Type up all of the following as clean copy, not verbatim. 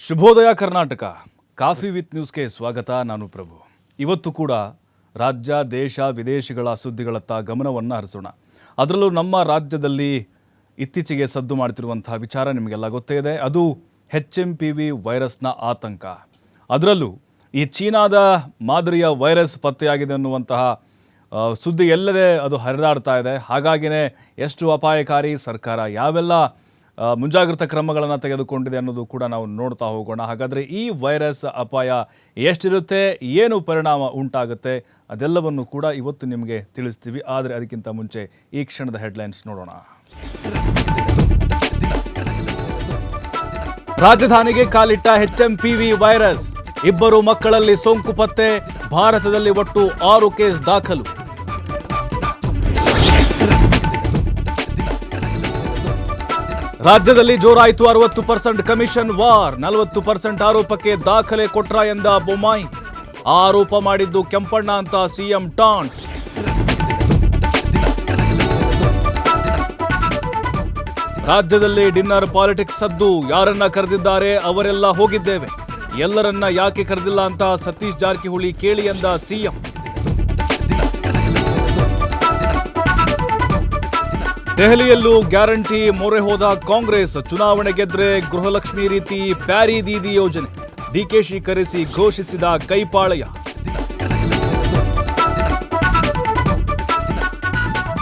ಶುಭೋದಯ Karnataka coffee with ನ್ಯೂಸ್ಗೆ ಸ್ವಾಗತ. ನಾನು ಪ್ರಭು. ಇವತ್ತು ಕೂಡ ರಾಜ್ಯ ದೇಶ ವಿದೇಶಗಳ ಸುದ್ದಿಗಳತ್ತ ಗಮನವನ್ನು ಹರಿಸೋಣ. ಅದರಲ್ಲೂ ನಮ್ಮ ರಾಜ್ಯದಲ್ಲಿ ಇತ್ತೀಚೆಗೆ ಸದ್ದು ಮಾಡ್ತಿರುವಂತಹ ವಿಚಾರ ನಿಮಗೆಲ್ಲ ಗೊತ್ತೇ ಇದೆ. ಅದು HMPV ವೈರಸ್ನ ಆತಂಕ. ಅದರಲ್ಲೂ ಈ ಚೀನಾದ ಮಾದರಿಯ ವೈರಸ್ ಪತ್ತೆಯಾಗಿದೆ ಅನ್ನುವಂತಹ ಸುದ್ದಿ ಎಲ್ಲದೆ ಅದು ಹರಿದಾಡ್ತಾ ಇದೆ. ಹಾಗಾಗಿನೇ ಎಷ್ಟು ಅಪಾಯಕಾರಿ, ಸರ್ಕಾರ ಯಾವೆಲ್ಲ ಮುಂಜಾಗ್ರತಾ ಕ್ರಮಗಳನ್ನು ತೆಗೆದುಕೊಂಡಿದೆ ಅನ್ನೋದು ಕೂಡ ನಾವು ನೋಡ್ತಾ ಹೋಗೋಣ. ಹಾಗಾದರೆ ಈ ವೈರಸ್ ಅಪಾಯ ಎಷ್ಟಿರುತ್ತೆ, ಏನು ಪರಿಣಾಮ ಉಂಟಾಗುತ್ತೆ, ಅದೆಲ್ಲವನ್ನು ಕೂಡ ಇವತ್ತು ನಿಮಗೆ ತಿಳಿಸ್ತೀವಿ. ಆದರೆ ಅದಕ್ಕಿಂತ ಮುಂಚೆ ಈ ಕ್ಷಣದ ಹೆಡ್ಲೈನ್ಸ್ ನೋಡೋಣ. ರಾಜಧಾನಿಗೆ ಕಾಲಿಟ್ಟ HMPV ವೈರಸ್, 2 ಮಕ್ಕಳಲ್ಲಿ ಸೋಂಕು ಪತ್ತೆ. ಭಾರತದಲ್ಲಿ ಒಟ್ಟು 6 ಕೇಸ್ ದಾಖಲು. ರಾಜ್ಯದಲ್ಲಿ ಜೋರಾಯಿತು 60% ಕಮಿಷನ್ ವಾರ್. 40% ಆರೋಪಕ್ಕೆ ದಾಖಲೆ ಕೊಟ್ರ ಎಂದ ಬೊಮ್ಮಾಯಿ. ಆರೋಪ ಮಾಡಿದ್ದು ಕೆಂಪಣ್ಣ ಅಂತ ಸಿಎಂ ಟಾಂಟ್. ರಾಜ್ಯದಲ್ಲಿ ಡಿನ್ನರ್ ಪಾಲಿಟಿಕ್ಸ್ ಸದ್ದು. ಯಾರನ್ನ ಕರೆದಿದ್ದಾರೆ, ಅವರೆಲ್ಲ ಹೋಗಿದ್ದೇವೆ. ಎಲ್ಲರನ್ನ ಯಾಕೆ ಕರೆದಿಲ್ಲ ಅಂತ ಸತೀಶ್ ಜಾರಕಿಹೊಳಿ ಕೇಳಿ ಎಂದ ಸಿಎಂ. ದೆಹಲಿಯಲ್ಲೂ ಗ್ಯಾರಂಟಿ ಮೊರೆ ಹೋದ ಕಾಂಗ್ರೆಸ್. ಚುನಾವಣೆ ಗೆದ್ರೆ ಗೃಹಲಕ್ಷ್ಮಿ ರೀತಿ ಪ್ಯಾರಿ ದೀದಿ ಯೋಜನೆ. ಡಿಕೆಶಿ ಕರೆಸಿ ಘೋಷಿಸಿದ ಕೈಪಾಳಯ.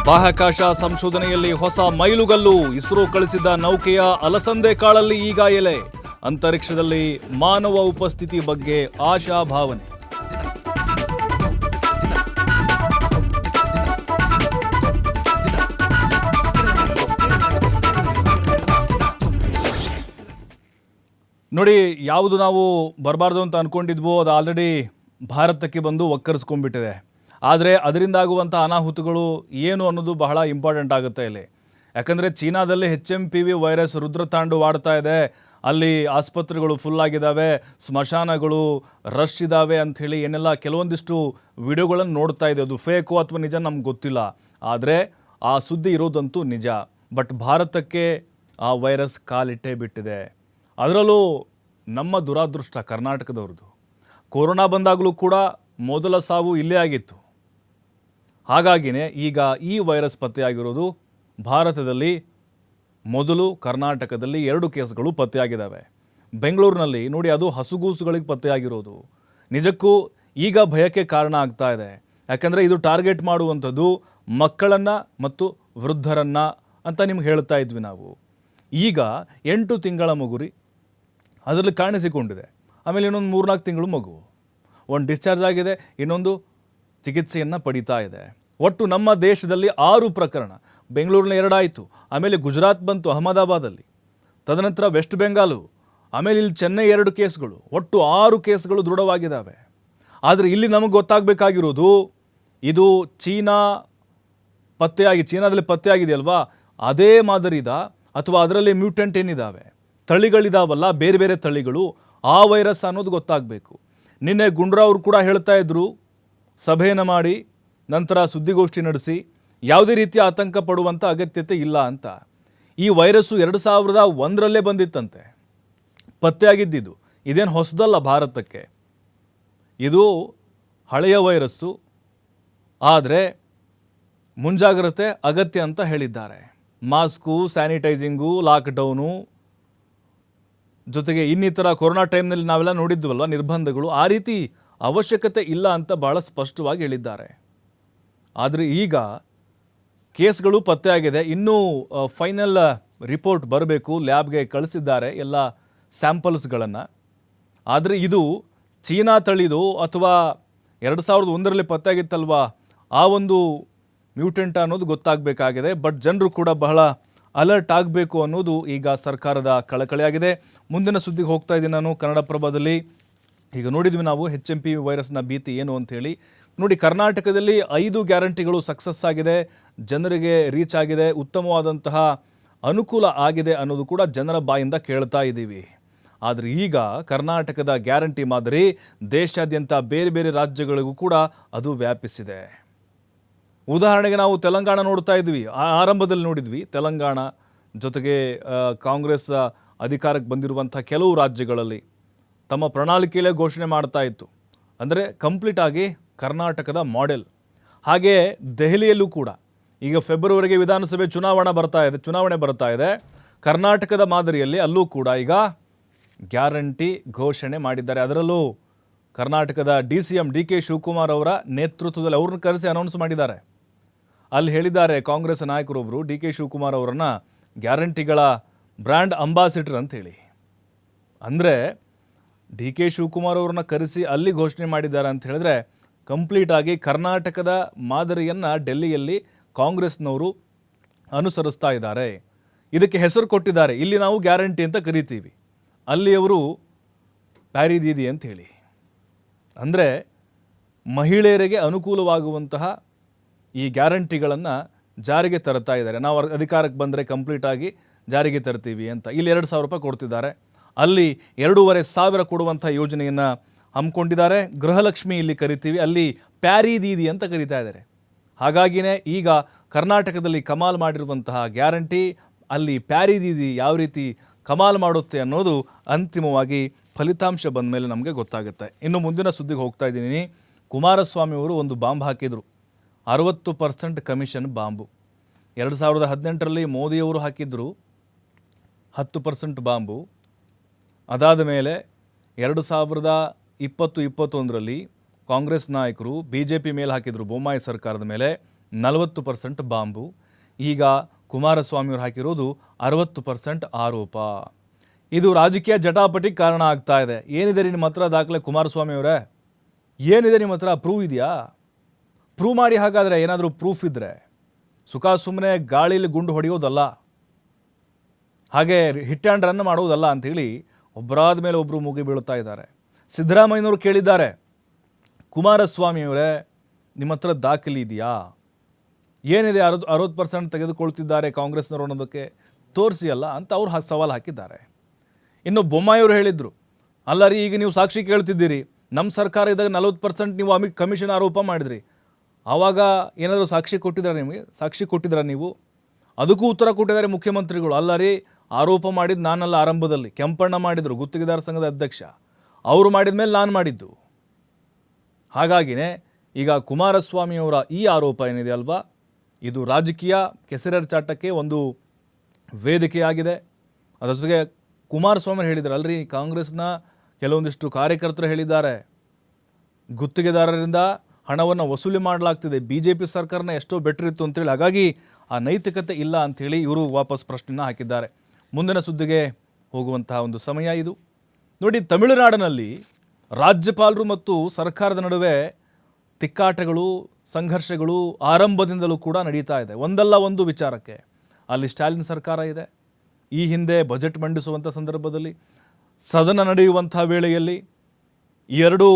ಬಾಹ್ಯಾಕಾಶ ಸಂಶೋಧನೆಯಲ್ಲಿ ಹೊಸ ಮೈಲುಗಲ್ಲು. ಇಸ್ರೋ ಕಳಿಸಿದ ನೌಕೆಯ ಅಲಸಂದೆ ಕಾಳಲ್ಲಿ ಈಗ ಎಲೆ. ಅಂತರಿಕ್ಷದಲ್ಲಿ ಮಾನವ ಉಪಸ್ಥಿತಿ ಬಗ್ಗೆ ಆಶಾಭಾವನೆ. ನೋಡಿ, ಯಾವುದು ನಾವು ಬರಬಾರ್ದು ಅಂತ ಅಂದ್ಕೊಂಡಿದ್ವೋ ಅದು ಆಲ್ರೆಡಿ ಭಾರತಕ್ಕೆ ಬಂದು ಒಕ್ಕರಿಸ್ಕೊಂಡ್ಬಿಟ್ಟಿದೆ. ಆದರೆ ಅದರಿಂದಾಗುವಂಥ ಅನಾಹುತಗಳು ಏನು ಅನ್ನೋದು ಬಹಳ ಇಂಪಾರ್ಟೆಂಟ್ ಆಗುತ್ತೆ ಇಲ್ಲಿ. ಯಾಕಂದರೆ ಚೀನಾದಲ್ಲಿ HMPV ವೈರಸ್ ರುದ್ರತಾಂಡವಾಡ್ತಾ ಇದೆ. ಅಲ್ಲಿ ಆಸ್ಪತ್ರೆಗಳು ಫುಲ್ಲಾಗಿದ್ದಾವೆ, ಸ್ಮಶಾನಗಳು ರಶ್ ಇದ್ದಾವೆ ಅಂಥೇಳಿ ಏನೆಲ್ಲ ಕೆಲವೊಂದಿಷ್ಟು ವಿಡಿಯೋಗಳನ್ನು ನೋಡ್ತಾ ಇದೆ. ಅದು ಫೇಕೋ ಅಥವಾ ನಿಜ ನಮ್ಗೆ ಗೊತ್ತಿಲ್ಲ. ಆದರೆ ಆ ಸುದ್ದಿ ಇರೋದಂತೂ ನಿಜ. ಬಟ್ ಭಾರತಕ್ಕೆ ಆ ವೈರಸ್ ಕಾಲಿಟ್ಟೇ ಬಿಟ್ಟಿದೆ. ಅದರಲ್ಲೂ ನಮ್ಮ ದುರಾದೃಷ್ಟ ಕರ್ನಾಟಕದವ್ರದ್ದು. ಕೊರೋನಾ ಬಂದಾಗಲೂ ಕೂಡ ಮೊದಲ ಸಾವು ಇಲ್ಲೇ ಆಗಿತ್ತು. ಹಾಗಾಗಿನೇ ಈಗ ಈ ವೈರಸ್ ಪತ್ತೆಯಾಗಿರೋದು ಭಾರತದಲ್ಲಿ ಮೊದಲು. ಕರ್ನಾಟಕದಲ್ಲಿ 2 ಕೇಸ್ಗಳು ಪತ್ತೆಯಾಗಿದ್ದಾವೆ. ಬೆಂಗಳೂರಿನಲ್ಲಿ ನೋಡಿ, ಅದು ಹಸುಗೂಸುಗಳಿಗೆ ಪತ್ತೆಯಾಗಿರೋದು. ನಿಜಕ್ಕೂ ಈಗ ಭಯಕ್ಕೆ ಕಾರಣ ಆಗ್ತಾ ಇದೆ. ಯಾಕಂದರೆ ಇದು ಟಾರ್ಗೆಟ್ ಮಾಡುವಂಥದ್ದು ಮಕ್ಕಳನ್ನು ಮತ್ತು ವೃದ್ಧರನ್ನು ಅಂತ ನಿಮ್ಗೆ ಹೇಳ್ತಾ ಇದ್ವಿ ನಾವು. ಈಗ 8 ತಿಂಗಳ ಮಗುರಿ ಅದರಲ್ಲಿ ಕಾಣಿಸಿಕೊಂಡಿದೆ. ಆಮೇಲೆ ಇನ್ನೊಂದು 3-4 ತಿಂಗಳು ಮಗು, ಒಂದು ಡಿಸ್ಚಾರ್ಜ್ ಆಗಿದೆ, ಇನ್ನೊಂದು ಚಿಕಿತ್ಸೆಯನ್ನು ಪಡಿತಾ ಇದೆ. ಒಟ್ಟು ನಮ್ಮ ದೇಶದಲ್ಲಿ 6 ಪ್ರಕರಣ. ಬೆಂಗಳೂರಿನ 2 ಆಯಿತು, ಆಮೇಲೆ ಗುಜರಾತ್ ಬಂತು ಅಹಮದಾಬಾದಲ್ಲಿ, ತದನಂತರ ವೆಸ್ಟ್ ಬೆಂಗಾಲು, ಆಮೇಲೆ ಇಲ್ಲಿ ಚೆನ್ನೈ 2 ಕೇಸ್ಗಳು. ಒಟ್ಟು 6 ಕೇಸ್ಗಳು ದೃಢವಾಗಿದ್ದಾವೆ. ಆದರೆ ಇಲ್ಲಿ ನಮಗೆ ಗೊತ್ತಾಗಬೇಕಾಗಿರೋದು, ಇದು ಚೀನಾದಲ್ಲಿ ಪತ್ತೆಯಾಗಿದೆಯಲ್ವಾ, ಅದೇ ಮಾದರಿದ ಅಥವಾ ಅದರಲ್ಲಿ ಮ್ಯೂಟೆಂಟ್ ಏನಿದ್ದಾವೆ, ತಳಿಗಳಿದಾವಲ್ಲ, ಬೇರೆ ಬೇರೆ ತಳಿಗಳು, ಆ ವೈರಸ್ ಅನ್ನೋದು ಗೊತ್ತಾಗಬೇಕು. ನಿನ್ನೆ ಗುಂಡ್ರಾವ್ರು ಕೂಡ ಹೇಳ್ತಾ ಇದ್ರು, ಸಭೆಯನ್ನು ಮಾಡಿ ನಂತರ ಸುದ್ದಿಗೋಷ್ಠಿ ನಡೆಸಿ, ಯಾವುದೇ ರೀತಿಯ ಆತಂಕ ಪಡುವಂಥ ಅಗತ್ಯತೆ ಇಲ್ಲ ಅಂತ. ಈ ವೈರಸ್ಸು 2001ರಲ್ಲೇ ಬಂದಿತ್ತಂತೆ ಪತ್ತೆಯಾಗಿದ್ದಿದ್ದು. ಇದೇನು ಹೊಸದಲ್ಲ ಭಾರತಕ್ಕೆ, ಇದು ಹಳೆಯ ವೈರಸ್ಸು. ಆದರೆ ಮುಂಜಾಗ್ರತೆ ಅಗತ್ಯ ಅಂತ ಹೇಳಿದ್ದಾರೆ. ಮಾಸ್ಕು, ಸ್ಯಾನಿಟೈಸಿಂಗು, ಲಾಕ್ಡೌನು, ಜೊತೆಗೆ ಇನ್ನಿತರ ಕೊರೋನಾ ಟೈಮ್ನಲ್ಲಿ ನಾವೆಲ್ಲ ನೋಡಿದ್ವಲ್ವ ನಿರ್ಬಂಧಗಳು, ಆ ರೀತಿ ಅವಶ್ಯಕತೆ ಇಲ್ಲ ಅಂತ ಭಾಳ ಸ್ಪಷ್ಟವಾಗಿ ಹೇಳಿದ್ದಾರೆ. ಆದರೆ ಈಗ ಕೇಸ್ಗಳು ಪತ್ತೆಯಾಗಿದೆ. ಇನ್ನೂ ಫೈನಲ್ ರಿಪೋರ್ಟ್ ಬರಬೇಕು, ಲ್ಯಾಬ್ಗೆ ಕಳಿಸಿದ್ದಾರೆ ಎಲ್ಲ ಸ್ಯಾಂಪಲ್ಸ್ಗಳನ್ನು. ಆದರೆ ಇದು ಚೀನಾ ತಳಿದು ಅಥವಾ 2001ರಲ್ಲಿ ಪತ್ತೆಯಾಗಿತ್ತಲ್ವ, ಆ ಒಂದು ಮ್ಯೂಟೆಂಟ್ ಅನ್ನೋದು ಗೊತ್ತಾಗಬೇಕಾಗಿದೆ. ಬಟ್ ಜನರು ಕೂಡ ಬಹಳ ಅಲರ್ಟ್ ಆಗಬೇಕು ಅನ್ನೋದು ಈಗ ಸರ್ಕಾರದ ಕಳಕಳಿಯಾಗಿದೆ. ಮುಂದಿನ ಸುದ್ದಿಗೆ ಹೋಗ್ತಾ ಇದ್ದೀನಿ ನಾನು. ಕನ್ನಡಪ್ರಭದಲ್ಲಿ ಈಗ ನೋಡಿದ್ವಿ ನಾವು HMPV ವೈರಸ್ನ ಭೀತಿ ಏನು ಅಂಥೇಳಿ. ನೋಡಿ, ಕರ್ನಾಟಕದಲ್ಲಿ 5 ಗ್ಯಾರಂಟಿಗಳು ಸಕ್ಸಸ್ ಆಗಿದೆ, ಜನರಿಗೆ ರೀಚ್ ಆಗಿದೆ, ಉತ್ತಮವಾದಂತಹ ಅನುಕೂಲ ಆಗಿದೆ ಅನ್ನೋದು ಕೂಡ ಜನರ ಬಾಯಿಂದ ಕೇಳ್ತಾ ಇದ್ದೀವಿ. ಆದರೆ ಈಗ ಕರ್ನಾಟಕದ ಗ್ಯಾರಂಟಿ ಮಾದರಿ ದೇಶಾದ್ಯಂತ ಬೇರೆ ಬೇರೆ ರಾಜ್ಯಗಳಿಗೂ ಕೂಡ ಅದು ವ್ಯಾಪಿಸಿದೆ. ಉದಾಹರಣೆಗೆ ನಾವು ತೆಲಂಗಾಣ ನೋಡ್ತಾ ಇದ್ವಿ, ಆರಂಭದಲ್ಲಿ ನೋಡಿದ್ವಿ. ತೆಲಂಗಾಣ ಜೊತೆಗೆ ಕಾಂಗ್ರೆಸ್ ಅಧಿಕಾರಕ್ಕೆ ಬಂದಿರುವಂಥ ಕೆಲವು ರಾಜ್ಯಗಳಲ್ಲಿ ತಮ್ಮ ಪ್ರಣಾಳಿಕೆಯಲ್ಲೇ ಘೋಷಣೆ ಮಾಡ್ತಾ ಇತ್ತು. ಅಂದರೆ ಕಂಪ್ಲೀಟಾಗಿ ಕರ್ನಾಟಕದ ಮಾಡೆಲ್. ಹಾಗೆ ದೆಹಲಿಯಲ್ಲೂ ಕೂಡ ಈಗ ಫೆಬ್ರವರಿಗೆ ವಿಧಾನಸಭೆ ಚುನಾವಣೆ ಬರ್ತಾ ಇದೆ. ಕರ್ನಾಟಕದ ಮಾದರಿಯಲ್ಲಿ ಅಲ್ಲೂ ಕೂಡ ಈಗ ಗ್ಯಾರಂಟಿ ಘೋಷಣೆ ಮಾಡಿದ್ದಾರೆ. ಅದರಲ್ಲೂ ಕರ್ನಾಟಕದ DCM DK ಶಿವಕುಮಾರ್ ಅವರ ನೇತೃತ್ವದಲ್ಲಿ ಅವ್ರನ್ನ ಕರೆಸಿ ಅನೌನ್ಸ್ ಮಾಡಿದ್ದಾರೆ. ಅಲ್ಲಿ ಹೇಳಿದ್ದಾರೆ ಕಾಂಗ್ರೆಸ್ ನಾಯಕರೊಬ್ಬರು DK ಶಿವಕುಮಾರ್ ಅವರನ್ನು ಗ್ಯಾರಂಟಿಗಳ ಬ್ರ್ಯಾಂಡ್ ಅಂಬಾಸಿಡರ್ ಅಂತೇಳಿ. ಅಂದರೆ DK ಶಿವಕುಮಾರ್ ಅವ್ರನ್ನ ಕರೆಸಿ ಅಲ್ಲಿ ಘೋಷಣೆ ಮಾಡಿದ್ದಾರೆ ಅಂತ ಹೇಳಿದ್ರೆ ಕಂಪ್ಲೀಟಾಗಿ ಕರ್ನಾಟಕದ ಮಾದರಿಯನ್ನು ಡೆಲ್ಲಿಯಲ್ಲಿ ಕಾಂಗ್ರೆಸ್ನವರು ಅನುಸರಿಸ್ತಾ ಇದ್ದಾರೆ. ಇದಕ್ಕೆ ಹೆಸರು ಕೊಟ್ಟಿದ್ದಾರೆ. ಇಲ್ಲಿ ನಾವು ಗ್ಯಾರಂಟಿ ಅಂತ ಕರಿತೀವಿ, ಅಲ್ಲಿ ಅವರು ಪ್ಯಾರಿ ದೀದಿ ಅಂತ ಹೇಳಿ. ಅಂದರೆ ಮಹಿಳೆಯರಿಗೆ ಅನುಕೂಲವಾಗುವಂತಹ ಈ ಗ್ಯಾರಂಟಿಗಳನ್ನು ಜಾರಿಗೆ ತರ್ತಾ ಇದ್ದಾರೆ. ನಾವು ಅಧಿಕಾರಕ್ಕೆ ಬಂದರೆ ಕಂಪ್ಲೀಟಾಗಿ ಜಾರಿಗೆ ತರ್ತೀವಿ ಅಂತ. ಇಲ್ಲಿ 2,000 ರೂಪಾಯಿ ಕೊಡ್ತಿದ್ದಾರೆ, ಅಲ್ಲಿ 2,500 ಕೊಡುವಂಥ ಯೋಜನೆಯನ್ನು ಹಮ್ಮಿಕೊಂಡಿದ್ದಾರೆ. ಗೃಹಲಕ್ಷ್ಮಿ ಇಲ್ಲಿ ಕರಿತೀವಿ, ಅಲ್ಲಿ ಪ್ಯಾರಿ ದೀದಿ ಅಂತ ಕರೀತಾ ಇದ್ದಾರೆ. ಹಾಗಾಗಿನೇ ಈಗ ಕರ್ನಾಟಕದಲ್ಲಿ ಕಮಾಲ್ ಮಾಡಿರುವಂತಹ ಗ್ಯಾರಂಟಿ ಅಲ್ಲಿ ಪ್ಯಾರಿ ದೀದಿ ಯಾವ ರೀತಿ ಕಮಾಲ್ ಮಾಡುತ್ತೆ ಅನ್ನೋದು ಅಂತಿಮವಾಗಿ ಫಲಿತಾಂಶ ಬಂದ ಮೇಲೆ ನಮಗೆ ಗೊತ್ತಾಗುತ್ತೆ. ಇನ್ನು ಮುಂದಿನ ಸುದ್ದಿಗೆ ಹೋಗ್ತಾ ಇದ್ದೀನಿ. ಕುಮಾರಸ್ವಾಮಿ ಅವರು ಒಂದು ಬಾಂಬ್ ಹಾಕಿದರು, 60% ಕಮಿಷನ್ ಬಾಂಬು. 2018ರಲ್ಲಿ ಮೋದಿಯವರು ಹಾಕಿದ್ರು 10% ಬಾಂಬು. ಅದಾದ ಮೇಲೆ 2020-21ರಲ್ಲಿ ಕಾಂಗ್ರೆಸ್ ನಾಯಕರು BJP ಮೇಲೆ ಹಾಕಿದರು, ಬೊಮ್ಮಾಯಿ ಸರ್ಕಾರದ ಮೇಲೆ 40% ಬಾಂಬು. ಈಗ ಕುಮಾರಸ್ವಾಮಿಯವರು ಹಾಕಿರೋದು 60% ಆರೋಪ. ಇದು ರಾಜಕೀಯ ಜಟಾಪಟಿಗೆ ಕಾರಣ ಆಗ್ತಾ ಇದೆ. ಏನಿದೆ ನಿಮ್ಮ ಹತ್ರ ದಾಖಲೆ ಕುಮಾರಸ್ವಾಮಿ ಅವರೇ? ಏನಿದೆ ನಿಮ್ಮ ಹತ್ರ? ಪ್ರೂವ್ ಇದೆಯಾ? ಪ್ರೂವ್ ಮಾಡಿ. ಹಾಗಾದರೆ ಏನಾದರೂ ಪ್ರೂಫ್ ಇದ್ದರೆ ಸುಖ ಸುಮ್ಮನೆ ಗಾಳಿಲಿ ಗುಂಡು ಹೊಡೆಯೋದಲ್ಲ, ಹಾಗೆ ಹಿಟ್ ಆ್ಯಂಡ್ ರನ್ ಮಾಡೋದಲ್ಲ ಅಂಥೇಳಿ ಒಬ್ಬರಾದ ಮೇಲೆ ಒಬ್ಬರು ಮುಗಿ ಬೀಳುತ್ತಾ ಇದ್ದಾರೆ. ಸಿದ್ದರಾಮಯ್ಯನವರು ಕೇಳಿದ್ದಾರೆ, ಕುಮಾರಸ್ವಾಮಿಯವರೇ ನಿಮ್ಮ ಹತ್ರ ದಾಖಲೆ ಇದೆಯಾ? ಏನಿದೆ 60% ತೆಗೆದುಕೊಳ್ತಿದ್ದಾರೆ ಕಾಂಗ್ರೆಸ್ನವರು ಅನ್ನೋದಕ್ಕೆ ತೋರಿಸಿ ಅಲ್ಲ ಅಂತ ಅವ್ರು ಸವಾಲು ಹಾಕಿದ್ದಾರೆ. ಇನ್ನು ಬೊಮ್ಮಾಯಿಯವರು ಹೇಳಿದರು, ಅಲ್ಲ ರೀ, ಈಗ ನೀವು ಸಾಕ್ಷಿ ಕೇಳ್ತಿದ್ದೀರಿ, ನಮ್ಮ ಸರ್ಕಾರ ಇದ್ದಾಗ 40% ನೀವು ಕಮಿಷನ್ ಆರೋಪ ಮಾಡಿದ್ರಿ, ಆವಾಗ ಏನಾದರೂ ಸಾಕ್ಷಿ ಕೊಟ್ಟಿದ್ದೀರಾ ನೀವು? ಅದಕ್ಕೂ ಉತ್ತರ ಕೊಟ್ಟಿದ್ದಾರೆ ಮುಖ್ಯಮಂತ್ರಿಗಳು. ಅಲ್ಲ ರೀ, ಆರೋಪ ಮಾಡಿದ್ದು ನಾನಲ್ಲ, ಆರಂಭದಲ್ಲಿ ಕೆಂಪಣ್ಣ ಮಾಡಿದರು, ಗುತ್ತಿಗೆದಾರ ಸಂಘದ ಅಧ್ಯಕ್ಷ, ಅವರು ಮಾಡಿದ ಮೇಲೆ ನಾನು ಮಾಡಿದ್ದು. ಹಾಗಾಗಿನೇ ಈಗ ಕುಮಾರಸ್ವಾಮಿಯವರ ಈ ಆರೋಪ ಏನಿದೆ ಅಲ್ವಾ, ಇದು ರಾಜಕೀಯ ಕೆಸರೆರಚಾಟಕ್ಕೆ ಒಂದು ವೇದಿಕೆಯಾಗಿದೆ. ಅದರ ಜೊತೆಗೆ ಕುಮಾರಸ್ವಾಮಿ ಹೇಳಿದ್ದಾರೆ, ಅಲ್ರಿ ಕಾಂಗ್ರೆಸ್ನ ಕೆಲವೊಂದಿಷ್ಟು ಕಾರ್ಯಕರ್ತರು ಹೇಳಿದ್ದಾರೆ, ಗುತ್ತಿಗೆದಾರರಿಂದ ಹಣವನ್ನು ವಸೂಲಿ ಮಾಡಲಾಗ್ತಿದೆ, BJP ಸರ್ಕಾರನ ಎಷ್ಟೋ ಬೆಟರ್ ಇತ್ತು ಅಂತೇಳಿ, ಹಾಗಾಗಿ ಆ ನೈತಿಕತೆ ಇಲ್ಲ ಅಂಥೇಳಿ ಇವರು ವಾಪಸ್ ಪ್ರಶ್ನೆನ ಹಾಕಿದ್ದಾರೆ. ಮುಂದಿನ ಸುದ್ದಿಗೆ ಹೋಗುವಂತಹ ಒಂದು ಸಮಯ ಇದು. ನೋಡಿ, ತಮಿಳುನಾಡಿನಲ್ಲಿ ರಾಜ್ಯಪಾಲರು ಮತ್ತು ಸರ್ಕಾರದ ನಡುವೆ ತಿಕ್ಕಾಟಗಳು, ಸಂಘರ್ಷಗಳು ಆರಂಭದಿಂದಲೂ ಕೂಡ ನಡೀತಾ ಇದೆ. ಒಂದಲ್ಲ ಒಂದು ವಿಚಾರಕ್ಕೆ ಅಲ್ಲಿ ಸ್ಟಾಲಿನ್ ಸರ್ಕಾರ ಇದೆ. ಈ ಹಿಂದೆ ಬಜೆಟ್ ಮಂಡಿಸುವಂಥ ಸಂದರ್ಭದಲ್ಲಿ, ಸದನ ನಡೆಯುವಂಥ ವೇಳೆಯಲ್ಲಿ ಎರಡೂ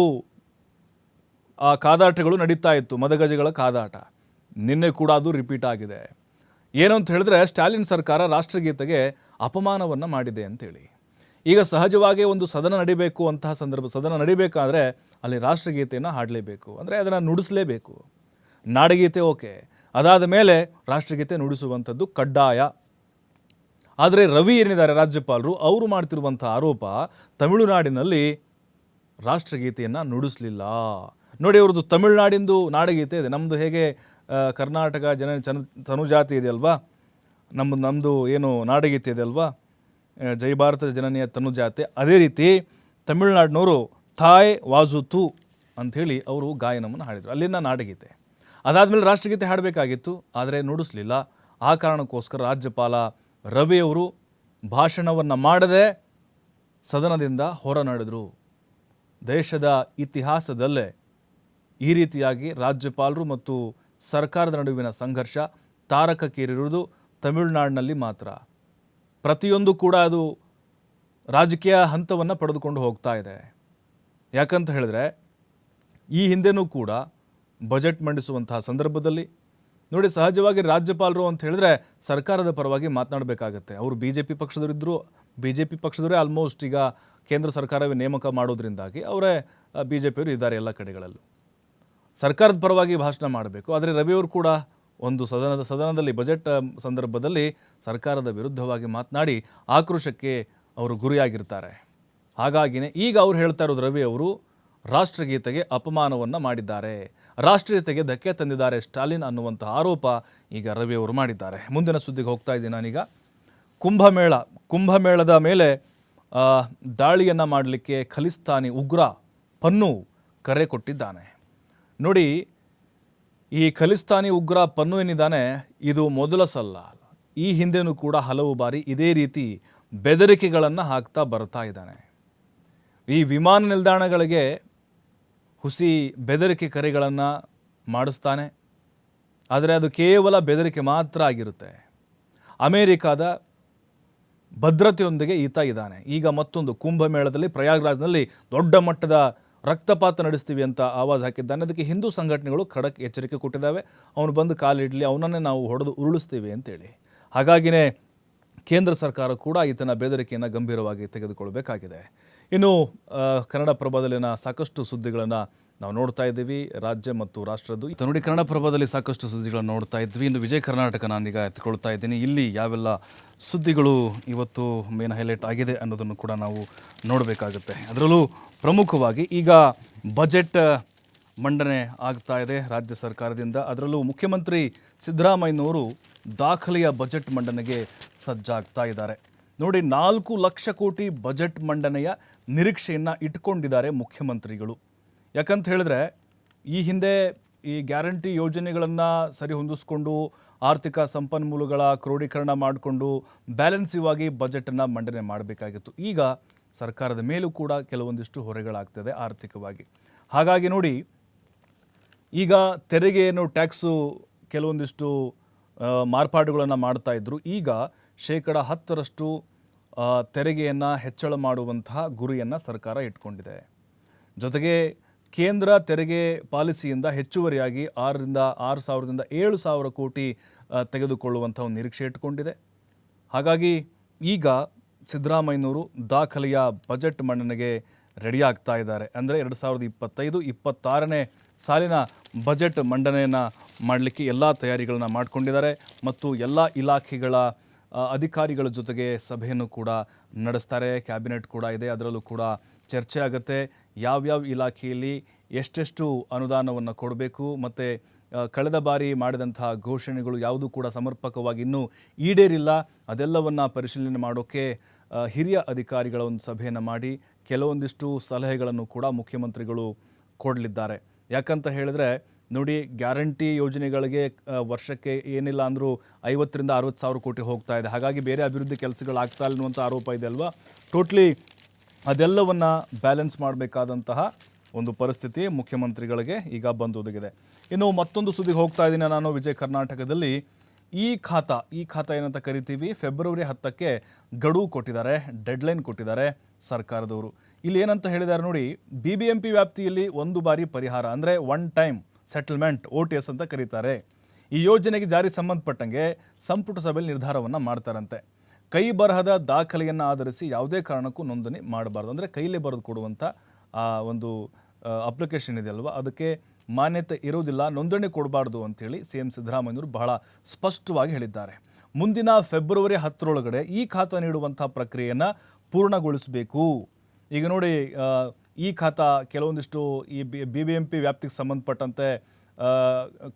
ಕಾದಾಟಗಳು ನಡೀತಾ ಇತ್ತು, ಮದಗಜಗಳ ಕಾದಾಟ. ನಿನ್ನೆ ಕೂಡ ಅದು ರಿಪೀಟ್ ಆಗಿದೆ. ಏನು ಅಂತ ಹೇಳಿದ್ರೆ, ಸ್ಟಾಲಿನ್ ಸರ್ಕಾರ ರಾಷ್ಟ್ರಗೀತೆಗೆ ಅಪಮಾನವನ್ನು ಮಾಡಿದೆ ಅಂತೇಳಿ. ಈಗ ಸಹಜವಾಗಿ ಒಂದು ಸದನ ನಡಿಬೇಕು ಅಂತಹ ಸದನ ನಡಿಬೇಕಾದ್ರೆ ಅಲ್ಲಿ ರಾಷ್ಟ್ರಗೀತೆಯನ್ನು ಹಾಡಲೇಬೇಕು, ಅಂದರೆ ಅದನ್ನು ನುಡಿಸಲೇಬೇಕು. ನಾಡಗೀತೆ ಓಕೆ, ಅದಾದ ಮೇಲೆ ರಾಷ್ಟ್ರಗೀತೆ ನುಡಿಸುವಂಥದ್ದು ಕಡ್ಡಾಯ. ಆದರೆ ರವಿ ಏನಿದ್ದಾರೆ ರಾಜ್ಯಪಾಲರು, ಅವರು ಮಾಡ್ತಿರುವಂಥ ಆರೋಪ ತಮಿಳುನಾಡಿನಲ್ಲಿ ರಾಷ್ಟ್ರಗೀತೆಯನ್ನು ನುಡಿಸಲಿಲ್ಲ. ನೋಡಿ, ಅವ್ರದ್ದು ತಮಿಳುನಾಡಿಂದು ನಾಡಗೀತೆ ಇದೆ, ನಮ್ಮದು ಹೇಗೆ ಕರ್ನಾಟಕ ತನುಜಾತಿ ಇದೆ ಅಲ್ವಾ, ನಮ್ಮದು ಏನು ನಾಡಗೀತೆ ಇದೆ ಅಲ್ವಾ, ಜೈ ಭಾರತ ಜನನಿಯ ತನುಜಾತೆ, ಅದೇ ರೀತಿ ತಮಿಳುನಾಡಿನವರು ಥಾಯ್ ವಾಜುತು ಅಂಥೇಳಿ ಅವರು ಗಾಯನವನ್ನು ಹಾಡಿದರು, ಅಲ್ಲಿನ ನಾಡಗೀತೆ. ಅದಾದಮೇಲೆ ರಾಷ್ಟ್ರಗೀತೆ ಹಾಡಬೇಕಾಗಿತ್ತು, ಆದರೆ ನುಡಿಸಲಿಲ್ಲ. ಆ ಕಾರಣಕ್ಕೋಸ್ಕರ ರಾಜ್ಯಪಾಲ ರವಿಯವರು ಭಾಷಣವನ್ನು ಮಾಡದೆ ಸದನದಿಂದ ಹೊರ ನಡೆದರು. ದೇಶದ ಇತಿಹಾಸದಲ್ಲೇ ಈ ರೀತಿಯಾಗಿ ರಾಜ್ಯಪಾಲರು ಮತ್ತು ಸರ್ಕಾರದ ನಡುವಿನ ಸಂಘರ್ಷ ತಾರಕಕ್ಕೇರಿರುವುದು ತಮಿಳುನಾಡಿನಲ್ಲಿ ಮಾತ್ರ. ಪ್ರತಿಯೊಂದು ಕೂಡ ಅದು ರಾಜಕೀಯ ಹಂತವನ್ನು ಪಡೆದುಕೊಂಡು ಹೋಗ್ತಾ ಇದೆ. ಯಾಕಂತ ಹೇಳಿದ್ರೆ, ಈ ಹಿಂದೆನೂ ಕೂಡ ಬಜೆಟ್ ಮಂಡಿಸುವಂತಹ ಸಂದರ್ಭದಲ್ಲಿ ನೋಡಿ, ಸಹಜವಾಗಿ ರಾಜ್ಯಪಾಲರು ಅಂತ ಹೇಳಿದ್ರೆ ಸರ್ಕಾರದ ಪರವಾಗಿ ಮಾತನಾಡಬೇಕಾಗತ್ತೆ. ಅವರು BJP ಪಕ್ಷದವರಿದ್ದರು, BJP ಪಕ್ಷದವರೇ ಆಲ್ಮೋಸ್ಟ್ ಈಗ ಕೇಂದ್ರ ಸರ್ಕಾರವೇ ನೇಮಕ ಮಾಡೋದ್ರಿಂದಾಗಿ ಅವರೇ BJPಯವರು ಇದ್ದಾರೆ ಎಲ್ಲ ಕಡೆಗಳಲ್ಲೂ. ಸರ್ಕಾರದ ಪರವಾಗಿ ಭಾಷಣ ಮಾಡಬೇಕು. ಆದರೆ ರವಿಯವರು ಕೂಡ ಒಂದು ಸದನದಲ್ಲಿ ಬಜೆಟ್ ಸಂದರ್ಭದಲ್ಲಿ ಸರ್ಕಾರದ ವಿರುದ್ಧವಾಗಿ ಮಾತನಾಡಿ ಆಕ್ರೋಶಕ್ಕೆ ಅವರು ಗುರಿಯಾಗಿರ್ತಾರೆ. ಹಾಗಾಗಿನೇ ಈಗ ಅವ್ರು ಹೇಳ್ತಾ ಇರೋದು ರವಿ ಅವರು ರಾಷ್ಟ್ರಗೀತೆಗೆ ಅಪಮಾನವನ್ನು ಮಾಡಿದ್ದಾರೆ, ರಾಷ್ಟ್ರೀಯತೆಗೆ ಧಕ್ಕೆ ತಂದಿದ್ದಾರೆ ಸ್ಟಾಲಿನ್ ಅನ್ನುವಂತಹ ಆರೋಪ ಈಗ ರವಿ ಅವರು ಮಾಡಿದ್ದಾರೆ. ಮುಂದಿನ ಸುದ್ದಿಗೆ ಹೋಗ್ತಾ ಇದ್ದೀನಿ ನಾನೀಗ. ಕುಂಭಮೇಳದ ಮೇಲೆ ದಾಳಿಯನ್ನು ಮಾಡಲಿಕ್ಕೆ ಖಲಿಸ್ತಾನಿ ಉಗ್ರ ಪನ್ನು ಕರೆ ಕೊಟ್ಟಿದ್ದಾನೆ. ನೋಡಿ, ಈ ಖಲಿಸ್ತಾನಿ ಉಗ್ರ ಪನ್ನು ಏನಿದ್ದಾನೆ ಇದು ಮೊದಲ ಸಲ, ಈ ಹಿಂದೆನೂ ಕೂಡ ಹಲವು ಬಾರಿ ಇದೇ ರೀತಿ ಬೆದರಿಕೆಗಳನ್ನು ಹಾಕ್ತಾ ಬರ್ತಾ ಇದ್ದಾನೆ. ಈ ವಿಮಾನ ನಿಲ್ದಾಣಗಳಿಗೆ ಹುಸಿ ಬೆದರಿಕೆ ಕರೆಗಳನ್ನು ಮಾಡಿಸ್ತಾನೆ. ಆದರೆ ಅದು ಕೇವಲ ಬೆದರಿಕೆ ಮಾತ್ರ ಆಗಿರುತ್ತೆ. ಅಮೇರಿಕಾದ ಭದ್ರತೆಯೊಂದಿಗೆ ಈತ ಇದ್ದಾನೆ. ಈಗ ಮತ್ತೊಂದು ಕುಂಭಮೇಳದಲ್ಲಿ ಪ್ರಯಾಗ್ರಾಜ್ನಲ್ಲಿ ದೊಡ್ಡ ಮಟ್ಟದ ರಕ್ತಪಾತ ನಡೆಸ್ತೀವಿ ಅಂತ ಆವಾಜ್ ಹಾಕಿದ್ದಾನೆ. ಅದಕ್ಕೆ ಹಿಂದೂ ಸಂಘಟನೆಗಳು ಖಡಕ್ ಎಚ್ಚರಿಕೆ ಕೊಟ್ಟಿದ್ದಾವೆ. ಅವನು ಬಂದು ಕಾಲಿಡಲಿ, ಅವನನ್ನೇ ನಾವು ಹೊಡೆದು ಉರುಳಿಸ್ತೀವಿ ಅಂತೇಳಿ. ಹಾಗಾಗಿನೇ ಕೇಂದ್ರ ಸರ್ಕಾರ ಕೂಡ ಈತನ ಬೆದರಿಕೆಯನ್ನು ಗಂಭೀರವಾಗಿ ತೆಗೆದುಕೊಳ್ಬೇಕಾಗಿದೆ. ಇನ್ನು ಕನ್ನಡಪ್ರಭದಲ್ಲಿನ ಸಾಕಷ್ಟು ಸುದ್ದಿಗಳನ್ನು ನಾವು ನೋಡ್ತಾ ಇದ್ದೀವಿ, ರಾಜ್ಯ ಮತ್ತು ರಾಷ್ಟ್ರದ್ದು. ನೋಡಿ, ಕನ್ನಡಪ್ರಭದಲ್ಲಿ ಸಾಕಷ್ಟು ಸುದ್ದಿಗಳನ್ನು ನೋಡ್ತಾ ಇದ್ವಿ. ಇನ್ನು ವಿಜಯ ಕರ್ನಾಟಕ ನಾನೀಗ ಎತ್ಕೊಳ್ತಾ ಇದ್ದೀನಿ. ಇಲ್ಲಿ ಯಾವೆಲ್ಲ ಸುದ್ದಿಗಳು ಇವತ್ತು ಮೇನ್ ಹೈಲೈಟ್ ಆಗಿದೆ ಅನ್ನೋದನ್ನು ಕೂಡ ನಾವು ನೋಡಬೇಕಾಗುತ್ತೆ. ಅದರಲ್ಲೂ ಪ್ರಮುಖವಾಗಿ ಈಗ ಬಜೆಟ್ ಮಂಡನೆ ಆಗ್ತಾ ಇದೆ ರಾಜ್ಯ ಸರ್ಕಾರದಿಂದ. ಅದರಲ್ಲೂ ಮುಖ್ಯಮಂತ್ರಿ ಸಿದ್ದರಾಮಯ್ಯನವರು ದಾಖಲೆಯ ಬಜೆಟ್ ಮಂಡನೆಗೆ ಸಜ್ಜಾಗ್ತಾ ಇದ್ದಾರೆ. ನೋಡಿ, 4 ಲಕ್ಷ ಕೋಟಿ ಬಜೆಟ್ ಮಂಡನೆಯ ನಿರೀಕ್ಷೆಯನ್ನು ಇಟ್ಕೊಂಡಿದ್ದಾರೆ ಮುಖ್ಯಮಂತ್ರಿಗಳು. ಯಾಕಂತ ಹೇಳಿದ್ರೆ ಈ ಹಿಂದೆ ಈ ಗ್ಯಾರಂಟಿ ಯೋಜನೆಗಳನ್ನು ಸರಿ ಹೊಂದಿಸ್ಕೊಂಡು ಆರ್ಥಿಕ ಸಂಪನ್ಮೂಲಗಳ ಕ್ರೋಢೀಕರಣ ಮಾಡಿಕೊಂಡು ಬ್ಯಾಲೆನ್ಸಿವ್ ಆಗಿ ಬಜೆಟನ್ನು ಮಂಡನೆ ಮಾಡಬೇಕಾಗಿತ್ತು. ಈಗ ಸರ್ಕಾರದ ಮೇಲೂ ಕೂಡ ಕೆಲವೊಂದಿಷ್ಟು ಹೊರೆಗಳಾಗ್ತದೆ ಆರ್ಥಿಕವಾಗಿ. ಹಾಗಾಗಿ ನೋಡಿ, ಈಗ ತೆರಿಗೆಯನ್ನು ಟ್ಯಾಕ್ಸು ಕೆಲವೊಂದಿಷ್ಟು ಮಾರ್ಪಾಡುಗಳನ್ನು ಮಾಡ್ತಾ ಇದ್ರು. ಈಗ 10% ತೆರಿಗೆಯನ್ನು ಹೆಚ್ಚಳ ಮಾಡುವಂತಹ ಗುರಿಯನ್ನು ಸರ್ಕಾರ ಇಟ್ಕೊಂಡಿದೆ. ಜೊತೆಗೆ ಕೇಂದ್ರ ತೆರಿಗೆ ಪಾಲಿಸಿಯಿಂದ ಹೆಚ್ಚುವರಿಯಾಗಿ 6,000ರಿಂದ 7,000 ಕೋಟಿ ತೆಗೆದುಕೊಳ್ಳುವಂಥ ಒಂದು ನಿರೀಕ್ಷೆ ಇಟ್ಕೊಂಡಿದೆ. ಹಾಗಾಗಿ ಈಗ ಸಿದ್ದರಾಮಯ್ಯನವರು ದಾಖಲೆಯ ಬಜೆಟ್ ಮಂಡನೆಗೆ ರೆಡಿ ಆಗ್ತಾ ಇದ್ದಾರೆ. ಅಂದರೆ 2025-26ನೇ ಸಾಲಿನ ಬಜೆಟ್ ಮಂಡನೆಯನ್ನು ಮಾಡಲಿಕ್ಕೆ ಎಲ್ಲ ತಯಾರಿಗಳನ್ನು ಮಾಡಿಕೊಂಡಿದ್ದಾರೆ ಮತ್ತು ಎಲ್ಲ ಇಲಾಖೆಗಳ ಅಧಿಕಾರಿಗಳ ಜೊತೆಗೆ ಸಭೆಯನ್ನು ಕೂಡ ನಡೆಸ್ತಾರೆ. ಕ್ಯಾಬಿನೆಟ್ ಕೂಡ ಇದೆ, ಅದರಲ್ಲೂ ಕೂಡ ಚರ್ಚೆ ಆಗುತ್ತೆ. ಯಾವ್ಯಾವ ಇಲಾಖೆಯಲ್ಲಿ ಎಷ್ಟೆಷ್ಟು ಅನುದಾನವನ್ನು ಕೊಡಬೇಕು ಮತ್ತು ಕಳೆದ ಬಾರಿ ಮಾಡಿದಂತಹ ಘೋಷಣೆಗಳು ಯಾವುದೂ ಕೂಡ ಸಮರ್ಪಕವಾಗಿ ಇನ್ನೂ ಈಡೇರಿಲ್ಲ, ಅದೆಲ್ಲವನ್ನು ಪರಿಶೀಲನೆ ಮಾಡೋಕ್ಕೆ ಹಿರಿಯ ಅಧಿಕಾರಿಗಳ ಒಂದು ಸಭೆಯನ್ನು ಮಾಡಿ ಕೆಲವೊಂದಿಷ್ಟು ಸಲಹೆಗಳನ್ನು ಕೂಡ ಮುಖ್ಯಮಂತ್ರಿಗಳು ಕೊಡಲಿದ್ದಾರೆ. ಯಾಕಂತ ಹೇಳಿದ್ರೆ ನೋಡಿ, ಗ್ಯಾರಂಟಿ ಯೋಜನೆಗಳಿಗೆ ವರ್ಷಕ್ಕೆ ಏನಿಲ್ಲ ಅಂದರೂ 50ರಿಂದ 60 ಕೋಟಿ ಹೋಗ್ತಾ ಇದೆ. ಹಾಗಾಗಿ ಬೇರೆ ಅಭಿವೃದ್ಧಿ ಕೆಲಸಗಳಾಗ್ತಾ ಇಲ್ಲ ಅನ್ನುವಂಥ ಆರೋಪ ಇದೆ ಅಲ್ವಾ. ಟೋಟ್ಲಿ ಅದೆಲ್ಲವನ್ನು ಬ್ಯಾಲೆನ್ಸ್ ಮಾಡಬೇಕಾದಂತಹ ಒಂದು ಪರಿಸ್ಥಿತಿ ಮುಖ್ಯಮಂತ್ರಿಗಳಿಗೆ ಈಗ ಬಂದೊದಗಿದೆ. ಇನ್ನು ಮತ್ತೊಂದು ಸುದ್ದಿಗೆ ಹೋಗ್ತಾ ಇದ್ದೀನಿ ನಾನು. ವಿಜಯ ಕರ್ನಾಟಕದಲ್ಲಿ ಈ ಖಾತಾ ಏನಂತ ಕರಿತೀವಿ, ಫೆಬ್ರವರಿ 10ಕ್ಕೆ ಗಡುವು ಕೊಟ್ಟಿದ್ದಾರೆ, ಡೆಡ್ಲೈನ್ ಕೊಟ್ಟಿದ್ದಾರೆ ಸರ್ಕಾರದವರು. ಇಲ್ಲಿ ಏನಂತ ಹೇಳಿದ್ದಾರೆ ನೋಡಿ, BBMP ವ್ಯಾಪ್ತಿಯಲ್ಲಿ ಒಂದು ಬಾರಿ ಪರಿಹಾರ ಅಂದರೆ ಒನ್ ಟೈಮ್ ಸೆಟಲ್ಮೆಂಟ್, OTS ಅಂತ ಕರೀತಾರೆ. ಈ ಯೋಜನೆಗೆ ಜಾರಿ ಸಂಬಂಧಪಟ್ಟಂಗೆ ಸಂಪುಟ ಸಭೆಯಲ್ಲಿ ನಿರ್ಧಾರವನ್ನು ಮಾಡ್ತಾರಂತೆ. ಕೈ ಬರಹದ ದಾಖಲೆಯನ್ನು ಆಧರಿಸಿ ಯಾವುದೇ ಕಾರಣಕ್ಕೂ ನೋಂದಣಿ ಮಾಡಬಾರ್ದು. ಅಂದರೆ ಕೈಲೇ ಬರೆದು ಕೊಡುವಂಥ ಒಂದು ಅಪ್ಲಿಕೇಶನ್ ಇದೆ ಅಲ್ವಾ, ಅದಕ್ಕೆ ಮಾನ್ಯತೆ ಇರೋದಿಲ್ಲ, ನೋಂದಣಿ ಕೊಡಬಾರ್ದು ಅಂಥೇಳಿ CM ಸಿದ್ದರಾಮಯ್ಯನವರು ಬಹಳ ಸ್ಪಷ್ಟವಾಗಿ ಹೇಳಿದ್ದಾರೆ. ಮುಂದಿನ ಫೆಬ್ರವರಿ 10ರೊಳಗಡೆ ಈ ಖಾತಾ ನೀಡುವಂಥ ಪ್ರಕ್ರಿಯೆಯನ್ನು ಪೂರ್ಣಗೊಳಿಸಬೇಕು. ಈಗ ನೋಡಿ, ಈ ಖಾತಾ ಕೆಲವೊಂದಿಷ್ಟು ಈ BBMP ವ್ಯಾಪ್ತಿಗೆ ಸಂಬಂಧಪಟ್ಟಂತೆ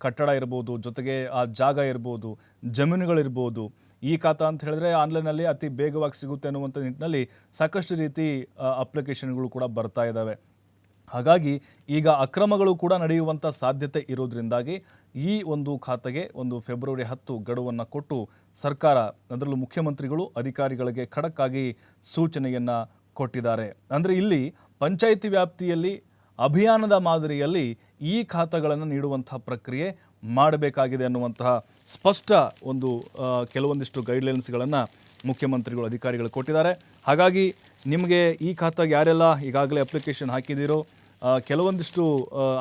ಕಟ್ಟಡ ಇರ್ಬೋದು, ಜೊತೆಗೆ ಆ ಜಾಗ ಇರ್ಬೋದು, ಜಮೀನುಗಳಿರ್ಬೋದು. ಈ ಖಾತಾ ಅಂತ ಹೇಳಿದ್ರೆ ಆನ್ಲೈನಲ್ಲಿ ಅತಿ ಬೇಗವಾಗಿ ಸಿಗುತ್ತೆ ಅನ್ನುವಂಥ ನಿಟ್ಟಿನಲ್ಲಿ ಸಾಕಷ್ಟು ರೀತಿ ಅಪ್ಲಿಕೇಶನ್ಗಳು ಕೂಡ ಬರ್ತಾ ಇದ್ದಾವೆ. ಹಾಗಾಗಿ ಈಗ ಅಕ್ರಮಗಳು ಕೂಡ ನಡೆಯುವಂಥ ಸಾಧ್ಯತೆ ಇರೋದ್ರಿಂದಾಗಿ ಈ ಒಂದು ಖಾತೆಗೆ ಒಂದು ಫೆಬ್ರವರಿ 10 ಗಡುವನ್ನು ಕೊಟ್ಟು ಸರ್ಕಾರ, ಅದರಲ್ಲೂ ಮುಖ್ಯಮಂತ್ರಿಗಳು ಅಧಿಕಾರಿಗಳಿಗೆ ಖಡಕ್ ಆಗಿ ಸೂಚನೆಯನ್ನು ಕೊಟ್ಟಿದ್ದಾರೆ. ಅಂದರೆ ಇಲ್ಲಿ ಪಂಚಾಯಿತಿ ವ್ಯಾಪ್ತಿಯಲ್ಲಿ ಅಭಿಯಾನದ ಮಾದರಿಯಲ್ಲಿ ಈ ಖಾತೆಗಳನ್ನು ನೀಡುವಂತಹ ಪ್ರಕ್ರಿಯೆ ಮಾಡಬೇಕಾಗಿದೆ ಅನ್ನುವಂತಹ ಸ್ಪಷ್ಟ ಒಂದು ಕೆಲವೊಂದಿಷ್ಟು ಗೈಡ್ಲೈನ್ಸ್ಗಳನ್ನು ಮುಖ್ಯಮಂತ್ರಿಗಳು ಅಧಿಕಾರಿಗಳು ಕೊಟ್ಟಿದ್ದಾರೆ. ಹಾಗಾಗಿ ನಿಮಗೆ ಈ ಖಾತೆಗೆ ಯಾರೆಲ್ಲ ಈಗಾಗಲೇ ಅಪ್ಲಿಕೇಶನ್ ಹಾಕಿದ್ದೀರೋ ಕೆಲವೊಂದಿಷ್ಟು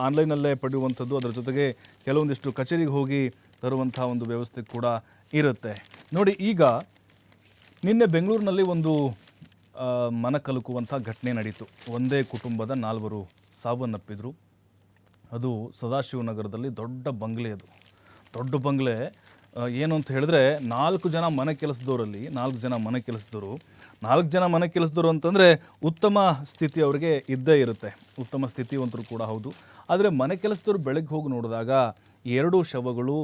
ಆನ್ಲೈನಲ್ಲೇ ಪಡೆಯುವಂಥದ್ದು, ಅದರ ಜೊತೆಗೆ ಕೆಲವೊಂದಿಷ್ಟು ಕಚೇರಿಗೆ ಹೋಗಿ ತರುವಂಥ ಒಂದು ವ್ಯವಸ್ಥೆ ಕೂಡ ಇರುತ್ತೆ. ನೋಡಿ, ಈಗ ನಿನ್ನೆ ಬೆಂಗಳೂರಿನಲ್ಲಿ ಒಂದು ಮನಕಲುಕುವಂಥ ಘಟನೆ ನಡೀತು. ಒಂದೇ ಕುಟುಂಬದ 4 ಸಾವನ್ನಪ್ಪಿದ್ರು. ಅದು ಸದಾಶಿವನಗರದಲ್ಲಿ ದೊಡ್ಡ ಬಂಗ್ಲೆ. ಅದು ದೊಡ್ಡ ಬಂಗ್ಲೆ ಏನು ಅಂತ ಹೇಳಿದ್ರೆ 4 ಜನ ಮನೆ ಕೆಲಸದವರಲ್ಲಿ 4 ಜನ ಮನೆ ಕೆಲಸದವರು 4 ಜನ ಮನೆ ಕೆಲಸದವರು ಅಂತಂದರೆ ಉತ್ತಮ ಸ್ಥಿತಿ ಅವರಿಗೆ ಇದ್ದೇ ಇರುತ್ತೆ, ಉತ್ತಮ ಸ್ಥಿತಿವಂತರು ಕೂಡ ಹೌದು. ಆದರೆ ಮನೆ ಕೆಲಸದವರು ಬೆಳಗ್ಗೆ ಹೋಗಿ ನೋಡಿದಾಗ 2 ಶವಗಳು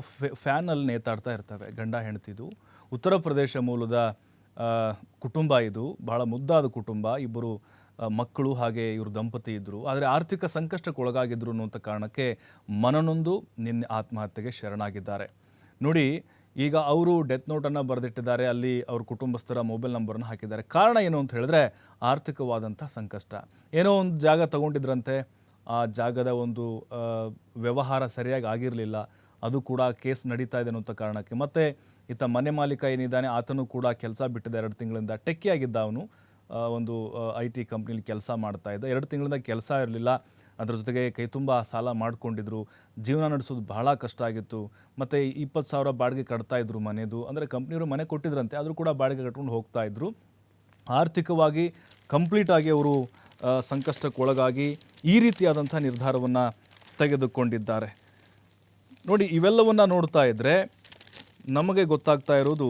ಫ್ಯಾನಲ್ಲಿ ನೇತಾಡ್ತಾ ಇರ್ತವೆ, ಗಂಡ ಹೆಂಡತಿದು. ಉತ್ತರ ಪ್ರದೇಶ ಮೂಲದ ಕುಟುಂಬ ಇದು, ಬಹಳ ಮುದ್ದಾದ ಕುಟುಂಬ, ಇಬ್ಬರು ಮಕ್ಕಳು ಹಾಗೆ ಇವರು ದಂಪತಿ ಇದ್ದರು. ಆದರೆ ಆರ್ಥಿಕ ಸಂಕಷ್ಟಕ್ಕೆ ಒಳಗಾಗಿದ್ರು ಅನ್ನುವಂಥ ಕಾರಣಕ್ಕೆ ಮನನೊಂದು ನಿನ್ನೆ ಆತ್ಮಹತ್ಯೆಗೆ ಶರಣಾಗಿದ್ದಾರೆ. ನೋಡಿ, ಈಗ ಅವರು ಡೆತ್ ನೋಟನ್ನು ಬರೆದಿಟ್ಟಿದ್ದಾರೆ, ಅಲ್ಲಿ ಅವ್ರ ಕುಟುಂಬಸ್ಥರ ಮೊಬೈಲ್ ನಂಬರನ್ನು ಹಾಕಿದ್ದಾರೆ. ಕಾರಣ ಏನು ಅಂತ ಹೇಳಿದ್ರೆ ಆರ್ಥಿಕವಾದಂಥ ಸಂಕಷ್ಟ. ಏನೋ ಒಂದು ಜಾಗ ತಗೊಂಡಿದ್ರಂತೆ, ಆ ಜಾಗದ ಒಂದು ವ್ಯವಹಾರ ಸರಿಯಾಗಿ ಆಗಿರಲಿಲ್ಲ, ಅದು ಕೂಡ ಕೇಸ್ ನಡೀತಾ ಇದೆ ಅನ್ನೋಂಥ ಕಾರಣಕ್ಕೆ. ಮತ್ತು ಈತ ಮನೆ ಮಾಲೀಕ ಏನಿದ್ದಾನೆ ಆತನು ಕೂಡ ಕೆಲಸ ಬಿಟ್ಟಿದ್ದ 2 ತಿಂಗಳಿಂದ. ಟೆಕ್ಕಿಯಾಗಿದ್ದ ಅವನು, ಒಂದು IT ಕಂಪ್ನಿಲಿ ಕೆಲಸ ಮಾಡ್ತಾ ಇದ್ದ. 2 ತಿಂಗಳಿಂದ ಕೆಲಸ ಇರಲಿಲ್ಲ, ಅದರ ಜೊತೆಗೆ ಕೈ ತುಂಬ ಸಾಲ ಮಾಡಿಕೊಂಡಿದ್ರು, ಜೀವನ ನಡೆಸೋದು ಬಹಳ ಕಷ್ಟ ಆಗಿತ್ತು. ಮತ್ತು 20,000 ಬಾಡಿಗೆ ಕಟ್ತಾ ಇದ್ರು ಮನೆದು, ಅಂದರೆ ಕಂಪ್ನಿಯವರು ಮನೆ ಕೊಟ್ಟಿದ್ರಂತೆ, ಆದರೂ ಕೂಡ ಬಾಡಿಗೆ ಕಟ್ಕೊಂಡು ಹೋಗ್ತಾ ಇದ್ರು. ಆರ್ಥಿಕವಾಗಿ ಕಂಪ್ಲೀಟಾಗಿ ಅವರು ಸಂಕಷ್ಟಕ್ಕೊಳಗಾಗಿ ಈ ರೀತಿಯಾದಂಥ ನಿರ್ಧಾರವನ್ನು ತೆಗೆದುಕೊಂಡಿದ್ದಾರೆ. ನೋಡಿ, ಇವೆಲ್ಲವನ್ನು ನೋಡ್ತಾ ಇದ್ದರೆ ನಮಗೆ ಗೊತ್ತಾಗ್ತಾ ಇರೋದು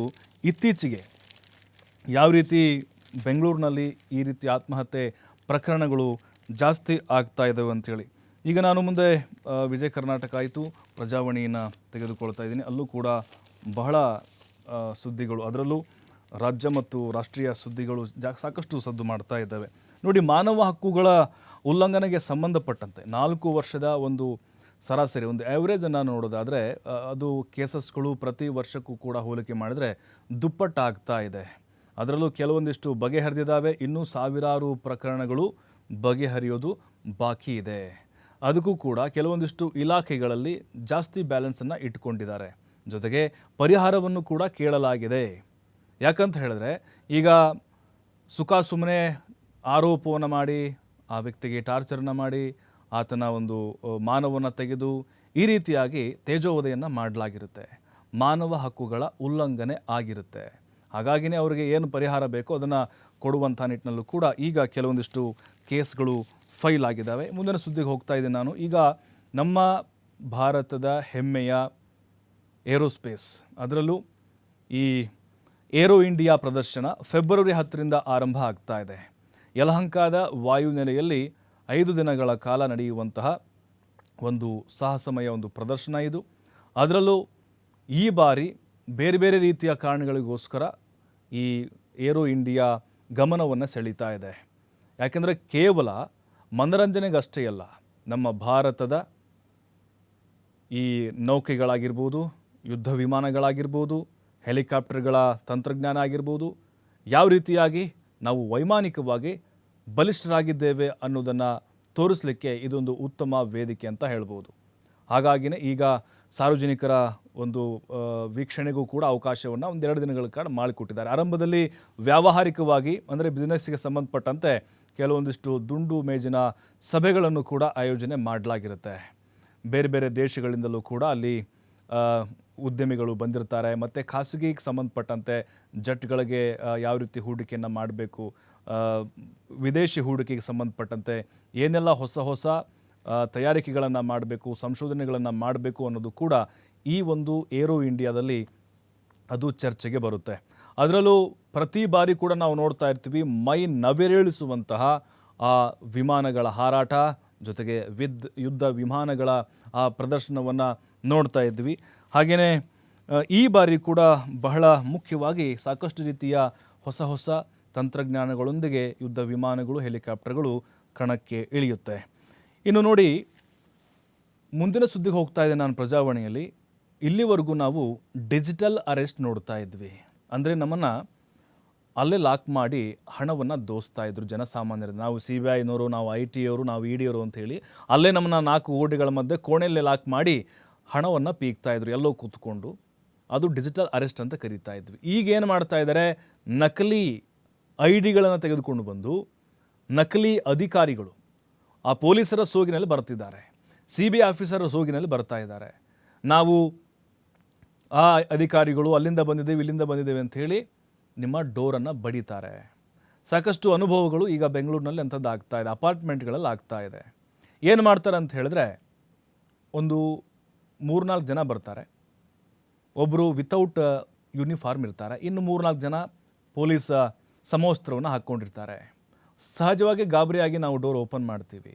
ಇತ್ತೀಚೆಗೆ ಯಾವ ರೀತಿ ಬೆಂಗಳೂರಿನಲ್ಲಿ ಈ ರೀತಿ ಆತ್ಮಹತ್ಯೆ ಪ್ರಕರಣಗಳು ಜಾಸ್ತಿ ಆಗ್ತಾ ಇದ್ದಾವೆ ಅಂಥೇಳಿ. ಈಗ ನಾನು ಮುಂದೆ ವಿಜಯ ಕರ್ನಾಟಕ ಆಯಿತು, ಪ್ರಜಾವಾಣಿಯನ್ನು ತೆಗೆದುಕೊಳ್ತಾ ಇದ್ದೀನಿ. ಅಲ್ಲೂ ಕೂಡ ಬಹಳ ಸುದ್ದಿಗಳು, ಅದರಲ್ಲೂ ರಾಜ್ಯ ಮತ್ತು ರಾಷ್ಟ್ರೀಯ ಸುದ್ದಿಗಳು ಸಾಕಷ್ಟು ಸದ್ದು ಮಾಡ್ತಾ ಇದ್ದಾವೆ. ನೋಡಿ, ಮಾನವ ಹಕ್ಕುಗಳ ಉಲ್ಲಂಘನೆಗೆ ಸಂಬಂಧಪಟ್ಟಂತೆ 4 ವರ್ಷದ ಒಂದು ಸರಾಸರಿ ಒಂದು ಆ್ಯಾವ್ರೇಜನ್ನು ನೋಡೋದಾದರೆ ಅದು ಕೇಸಸ್ಗಳು ಪ್ರತಿ ವರ್ಷಕ್ಕೂ ಕೂಡ ಹೋಲಿಕೆ ಮಾಡಿದರೆ ದುಪ್ಪಟ್ಟಾಗ್ತಾ ಇದೆ. ಅದರಲ್ಲೂ ಕೆಲವೊಂದಿಷ್ಟು ಬಗೆಹರಿದಿದ್ದಾವೆ, ಇನ್ನೂ ಸಾವಿರಾರು ಪ್ರಕರಣಗಳು ಬಗೆಹರಿಯೋದು ಬಾಕಿ ಇದೆ. ಅದಕ್ಕೂ ಕೂಡ ಕೆಲವೊಂದಿಷ್ಟು ಇಲಾಖೆಗಳಲ್ಲಿ ಜಾಸ್ತಿ ಬ್ಯಾಲೆನ್ಸನ್ನು ಇಟ್ಕೊಂಡಿದ್ದಾರೆ. ಜೊತೆಗೆ ಪರಿಹಾರವನ್ನು ಕೂಡ ಕೇಳಲಾಗಿದೆ. ಯಾಕಂತ ಹೇಳಿದ್ರೆ ಈಗ ಸುಮ್ಮನೆ ಆರೋಪವನ್ನು ಮಾಡಿ ಆ ವ್ಯಕ್ತಿಗೆ ಟಾರ್ಚರ್ನ ಮಾಡಿ ಆತನ ಒಂದು ಮಾನವನ್ನು ತೆಗೆದು ಈ ರೀತಿಯಾಗಿ ತೇಜೋವಧೆಯನ್ನು ಮಾಡಲಾಗಿರುತ್ತೆ. ಮಾನವ ಹಕ್ಕುಗಳ ಉಲ್ಲಂಘನೆ ಆಗಿರುತ್ತೆ. ಹಾಗಾಗಿನೇ ಅವರಿಗೆ ಏನು ಪರಿಹಾರ ಬೇಕೋ ಅದನ್ನು ಕೊಡುವಂಥ ನಿಟ್ಟಿನಲ್ಲೂ ಕೂಡ ಈಗ ಕೆಲವೊಂದಿಷ್ಟು ಕೇಸ್ಗಳು ಫೈಲ್ ಆಗಿದ್ದಾವೆ. ಮುಂದಿನ ಸುದ್ದಿಗೆ ಹೋಗ್ತಾ ಇದ್ದೀನಿ ನಾನು. ಈಗ ನಮ್ಮ ಭಾರತದ ಹೆಮ್ಮೆಯ ಏರೋಸ್ಪೇಸ್, ಅದರಲ್ಲೂ ಈ ಏರೋ ಇಂಡಿಯಾ ಪ್ರದರ್ಶನ ಫೆಬ್ರವರಿ 10ರಿಂದ ಆರಂಭ ಆಗ್ತಾ ಇದೆ. ಯಲಹಂಕದ ವಾಯುನೆಲೆಯಲ್ಲಿ 5 ದಿನಗಳ ಕಾಲ ನಡೆಯುವಂತಹ ಒಂದು ಸಾಹಸಮಯ ಒಂದು ಪ್ರದರ್ಶನ ಇದು. ಅದರಲ್ಲೂ ಈ ಬಾರಿ ಬೇರೆ ಬೇರೆ ರೀತಿಯ ಕಾರಣಗಳಿಗೋಸ್ಕರ ಈ ಏರೋ ಇಂಡಿಯಾ ಗಮನವನ್ನು ಸೆಳೀತಾ ಇದೆ. ಯಾಕೆಂದರೆ ಕೇವಲ ಮನರಂಜನೆಗಷ್ಟೇ ಅಲ್ಲ, ನಮ್ಮ ಭಾರತದ ಈ ನೌಕೆಗಳಾಗಿರ್ಬೋದು, ಯುದ್ಧ ವಿಮಾನಗಳಾಗಿರ್ಬೋದು, ಹೆಲಿಕಾಪ್ಟರ್ಗಳ ತಂತ್ರಜ್ಞಾನ ಆಗಿರ್ಬೋದು, ಯಾವ ರೀತಿಯಾಗಿ ನಾವು ವೈಮಾನಿಕವಾಗಿ ಬಲಿಷ್ಠರಾಗಿದ್ದೇವೆ ಅನ್ನೋದನ್ನು ತೋರಿಸಲಿಕ್ಕೆ ಇದೊಂದು ಉತ್ತಮ ವೇದಿಕೆ ಅಂತ ಹೇಳ್ಬೋದು. ಹಾಗಾಗಿನೇ ಈಗ ಸಾರ್ವಜನಿಕರ ಒಂದು ವೀಕ್ಷಣೆಗೂ ಕೂಡ ಅವಕಾಶವನ್ನು 1-2 ದಿನಗಳ ಕಾಲ ಮಾಡಿಕೊಟ್ಟಿದ್ದಾರೆ. ಆರಂಭದಲ್ಲಿ ವ್ಯಾವಹಾರಿಕವಾಗಿ ಅಂದರೆ ಬಿಸ್ನೆಸ್ಸಿಗೆ ಸಂಬಂಧಪಟ್ಟಂತೆ ಕೆಲವೊಂದಿಷ್ಟು ದುಂಡು ಮೇಜಿನ ಸಭೆಗಳನ್ನು ಕೂಡ ಆಯೋಜನೆ ಮಾಡಲಾಗಿರುತ್ತೆ. ಬೇರೆ ಬೇರೆ ದೇಶಗಳಿಂದಲೂ ಕೂಡ ಅಲ್ಲಿ ಉದ್ಯಮಿಗಳು ಬಂದಿರ್ತಾರೆ. ಮತ್ತು ಖಾಸಗಿಗೆ ಸಂಬಂಧಪಟ್ಟಂತೆ ಜಟ್ಗಳಿಗೆ ಯಾವ ರೀತಿ ಹೂಡಿಕೆಯನ್ನು ಮಾಡಬೇಕು, ವಿದೇಶಿ ಹೂಡಿಕೆಗೆ ಸಂಬಂಧಪಟ್ಟಂತೆ ಏನೆಲ್ಲ ಹೊಸ ತಯಾರಿಕೆಗಳನ್ನು ಮಾಡಬೇಕು, ಸಂಶೋಧನೆಗಳನ್ನು ಮಾಡಬೇಕು ಅನ್ನೋದು ಕೂಡ ಈ ಒಂದು ಏರೋ ಇಂಡಿಯಾದಲ್ಲಿ ಅದು ಚರ್ಚೆಗೆ ಬರುತ್ತೆ. ಅದರಲ್ಲೂ ಪ್ರತಿ ಬಾರಿ ಕೂಡ ನಾವು ನೋಡ್ತಾ ಇರ್ತೀವಿ ಮೈ ನವಿರೇಳಿಸುವಂತಹ ಆ ವಿಮಾನಗಳ ಹಾರಾಟ, ಜೊತೆಗೆ ಯುದ್ಧ ವಿಮಾನಗಳ ಆ ಪ್ರದರ್ಶನವನ್ನು ನೋಡ್ತಾ ಇದ್ವಿ. ಹಾಗೆಯೇ ಈ ಬಾರಿ ಕೂಡ ಬಹಳ ಮುಖ್ಯವಾಗಿ ಸಾಕಷ್ಟು ರೀತಿಯ ಹೊಸ ತಂತ್ರಜ್ಞಾನಗಳೊಂದಿಗೆ ಯುದ್ಧ ವಿಮಾನಗಳು, ಹೆಲಿಕಾಪ್ಟರ್ಗಳು ಕಣಕ್ಕೆ ಇಳಿಯುತ್ತೆ. ಇನ್ನು ನೋಡಿ, ಮುಂದಿನ ಸುದ್ದಿಗೆ ಹೋಗ್ತಾ ಇದೆ ನಾನು ಪ್ರಜಾವಾಣಿಯಲ್ಲಿ. ಇಲ್ಲಿವರೆಗೂ ನಾವು ಡಿಜಿಟಲ್ ಅರೆಸ್ಟ್ ನೋಡ್ತಾ ಇದ್ವಿ. ಅಂದರೆ ನಮ್ಮನ್ನು ಅಲ್ಲೇ ಲಾಕ್ ಮಾಡಿ ಹಣವನ್ನು ದೋಸ್ತಾ ಇದ್ರು ಜನಸಾಮಾನ್ಯರು. ನಾವು CBIನವರು, ನಾವು IT ಅವರು, ನಾವು ED ಅವರು ಅಂಥೇಳಿ ಅಲ್ಲೇ ನಮ್ಮನ್ನು 4 ಗೋಡೆಗಳ ಮಧ್ಯೆ ಕೋಣೆಯಲ್ಲೇ ಲಾಕ್ ಮಾಡಿ ಹಣವನ್ನು ಪೀಕ್ತಾ ಇದ್ರು ಎಲ್ಲೋ ಕೂತ್ಕೊಂಡು. ಅದು ಡಿಜಿಟಲ್ ಅರೆಸ್ಟ್ ಅಂತ ಕರೀತಾ ಇದ್ವಿ. ಈಗ ಏನು ಮಾಡ್ತಾ ಇದ್ದಾರೆ, ನಕಲಿ IDಗಳನ್ನು ತೆಗೆದುಕೊಂಡು ಬಂದು ನಕಲಿ ಅಧಿಕಾರಿಗಳು ಆ ಪೊಲೀಸರ ಸೋಗಿನಲ್ಲಿ ಬರ್ತಿದ್ದಾರೆ, CBI ಆಫೀಸರ ಸೋಗಿನಲ್ಲಿ ಬರ್ತಾ ಇದ್ದಾರೆ. ನಾವು ಆ ಅಧಿಕಾರಿಗಳು ಅಲ್ಲಿಂದ ಬಂದಿದ್ದೇವೆ, ಇಲ್ಲಿಂದ ಬಂದಿದ್ದೇವೆ ಅಂಥೇಳಿ ನಿಮ್ಮ ಡೋರನ್ನು ಬಡಿತಾರೆ. ಸಾಕಷ್ಟು ಅನುಭವಗಳು ಈಗ ಬೆಂಗಳೂರಿನಲ್ಲಿ ಅಂಥದ್ದು ಆಗ್ತಾ ಇದೆ, ಅಪಾರ್ಟ್ಮೆಂಟ್ಗಳಲ್ಲಿ ಆಗ್ತಾ ಇದೆ. ಏನು ಮಾಡ್ತಾರೆ ಅಂತ ಹೇಳಿದ್ರೆ, ಒಂದು 3-4 ಜನ ಬರ್ತಾರೆ, ಒಬ್ಬರು ವಿತೌಟ್ ಯೂನಿಫಾರ್ಮ್ ಇರ್ತಾರೆ, ಇನ್ನು 3-4 ಜನ ಪೊಲೀಸ್ ಸಮವಸ್ತ್ರವನ್ನು ಹಾಕ್ಕೊಂಡಿರ್ತಾರೆ. ಸಹಜವಾಗಿ ಗಾಬರಿಯಾಗಿ ನಾವು ಡೋರ್ ಓಪನ್ ಮಾಡ್ತೀವಿ.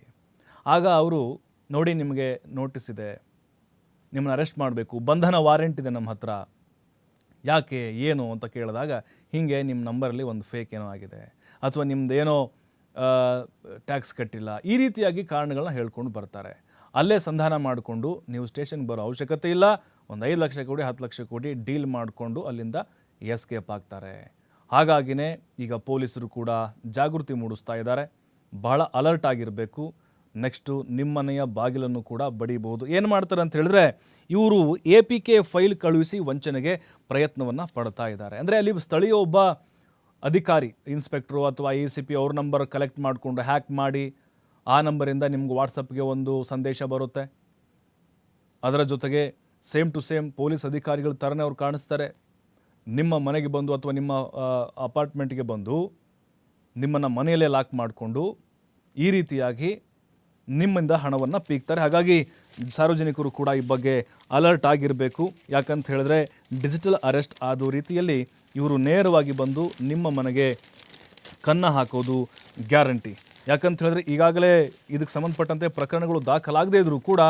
ಆಗ ಅವರು ನೋಡಿ ನಿಮಗೆ ನೋಟಿಸ್ ಇದೆ, ನಿಮ್ಮನ್ನು ಅರೆಸ್ಟ್ ಮಾಡಬೇಕು, ಬಂಧನ ವಾರೆಂಟ್ ಇದೆ ನಮ್ಮ ಹತ್ರ, ಯಾಕೆ ಏನು ಅಂತ ಕೇಳಿದಾಗ ಹೀಗೆ ನಿಮ್ಮ ನಂಬರಲ್ಲಿ ಒಂದು ಫೇಕ್ ಏನೋ ಆಗಿದೆ ಅಥವಾ ನಿಮ್ಮದೇನೋ ಟ್ಯಾಕ್ಸ್ ಕಟ್ಟಿಲ್ಲ, ಈ ರೀತಿಯಾಗಿ ಕಾರಣಗಳನ್ನ ಹೇಳ್ಕೊಂಡು ಬರ್ತಾರೆ. ಅಲ್ಲೇ ಸಂಧಾನ ಮಾಡಿಕೊಂಡು ನೀವು ಸ್ಟೇಷನ್ಗೆ ಬರೋ ಅವಶ್ಯಕತೆ ಇಲ್ಲ, ಒಂದು 5 ಲಕ್ಷ ಕೊಡಿ 10 ಲಕ್ಷ ಕೊಡಿ ಡೀಲ್ ಮಾಡಿಕೊಂಡು ಅಲ್ಲಿಂದ ಎಸ್ಕೇಪ್ ಆಗ್ತಾರೆ. ಹಾಗಾಗಿನೇ ಈಗ ಪೊಲೀಸರು ಕೂಡ ಜಾಗೃತಿ ಮೂಡಿಸ್ತಾ ಇದ್ದಾರೆ. ಬಹಳ ಅಲರ್ಟ್ ಆಗಿರಬೇಕು. ನೆಕ್ಸ್ಟು ನಿಮ್ಮನೆಯ ಬಾಗಿಲನ್ನು ಕೂಡ ಬಡಿಬಹುದು. ಏನು ಮಾಡ್ತಾರೆ ಅಂತ ಹೇಳಿದ್ರೆ, ಇವರು APK ಫೈಲ್ ಕಳುಹಿಸಿ ವಂಚನೆಗೆ ಪ್ರಯತ್ನವನ್ನು ಪಡ್ತಾ ಇದ್ದಾರೆ. ಅಂದರೆ ಅಲ್ಲಿ ಸ್ಥಳೀಯ ಒಬ್ಬ ಅಧಿಕಾರಿ, ಇನ್ಸ್ಪೆಕ್ಟ್ರು ಅಥವಾ ACP ಅವ್ರ ನಂಬರ್ ಕಲೆಕ್ಟ್ ಮಾಡಿಕೊಂಡು ಹ್ಯಾಕ್ ಮಾಡಿ ಆ ನಂಬರಿಂದ ನಿಮ್ಗೆ ವಾಟ್ಸಪ್ಗೆ ಒಂದು ಸಂದೇಶ ಬರುತ್ತೆ. ಅದರ ಜೊತೆಗೆ ಸೇಮ್ ಟು ಸೇಮ್ ಪೊಲೀಸ್ ಅಧಿಕಾರಿಗಳ ಥರನೇ ಅವ್ರು ಕಾಣಿಸ್ತಾರೆ. ನಿಮ್ಮ ಮನೆಗೆ ಬಂದು ಅಥವಾ ನಿಮ್ಮ ಅಪಾರ್ಟ್ಮೆಂಟ್ಗೆ ಬಂದು ನಿಮ್ಮನ್ನು ಮನೆಯಲ್ಲೇ ಲಾಕ್ ಮಾಡಿಕೊಂಡು ಈ ರೀತಿಯಾಗಿ ನಿಮ್ಮಿಂದ ಹಣವನ್ನು ಪೀಕ್ತಾರೆ. ಹಾಗಾಗಿ ಸಾರ್ವಜನಿಕರು ಕೂಡ ಈ ಬಗ್ಗೆ ಅಲರ್ಟ್ ಆಗಿರಬೇಕು. ಯಾಕಂತ ಹೇಳಿದ್ರೆ ಡಿಜಿಟಲ್ ಅರೆಸ್ಟ್ ಆದ ರೀತಿಯಲ್ಲಿ ಇವರು ನೇರವಾಗಿ ಬಂದು ನಿಮ್ಮ ಮನೆಗೆ ಕನ್ನ ಹಾಕೋದು ಗ್ಯಾರಂಟಿ. ಯಾಕಂತ ಹೇಳಿದ್ರೆ ಈಗಾಗಲೇ ಇದಕ್ಕೆ ಸಂಬಂಧಪಟ್ಟಂತೆ ಪ್ರಕರಣಗಳು ದಾಖಲಾಗದೇ ಇದ್ರೂ ಕೂಡ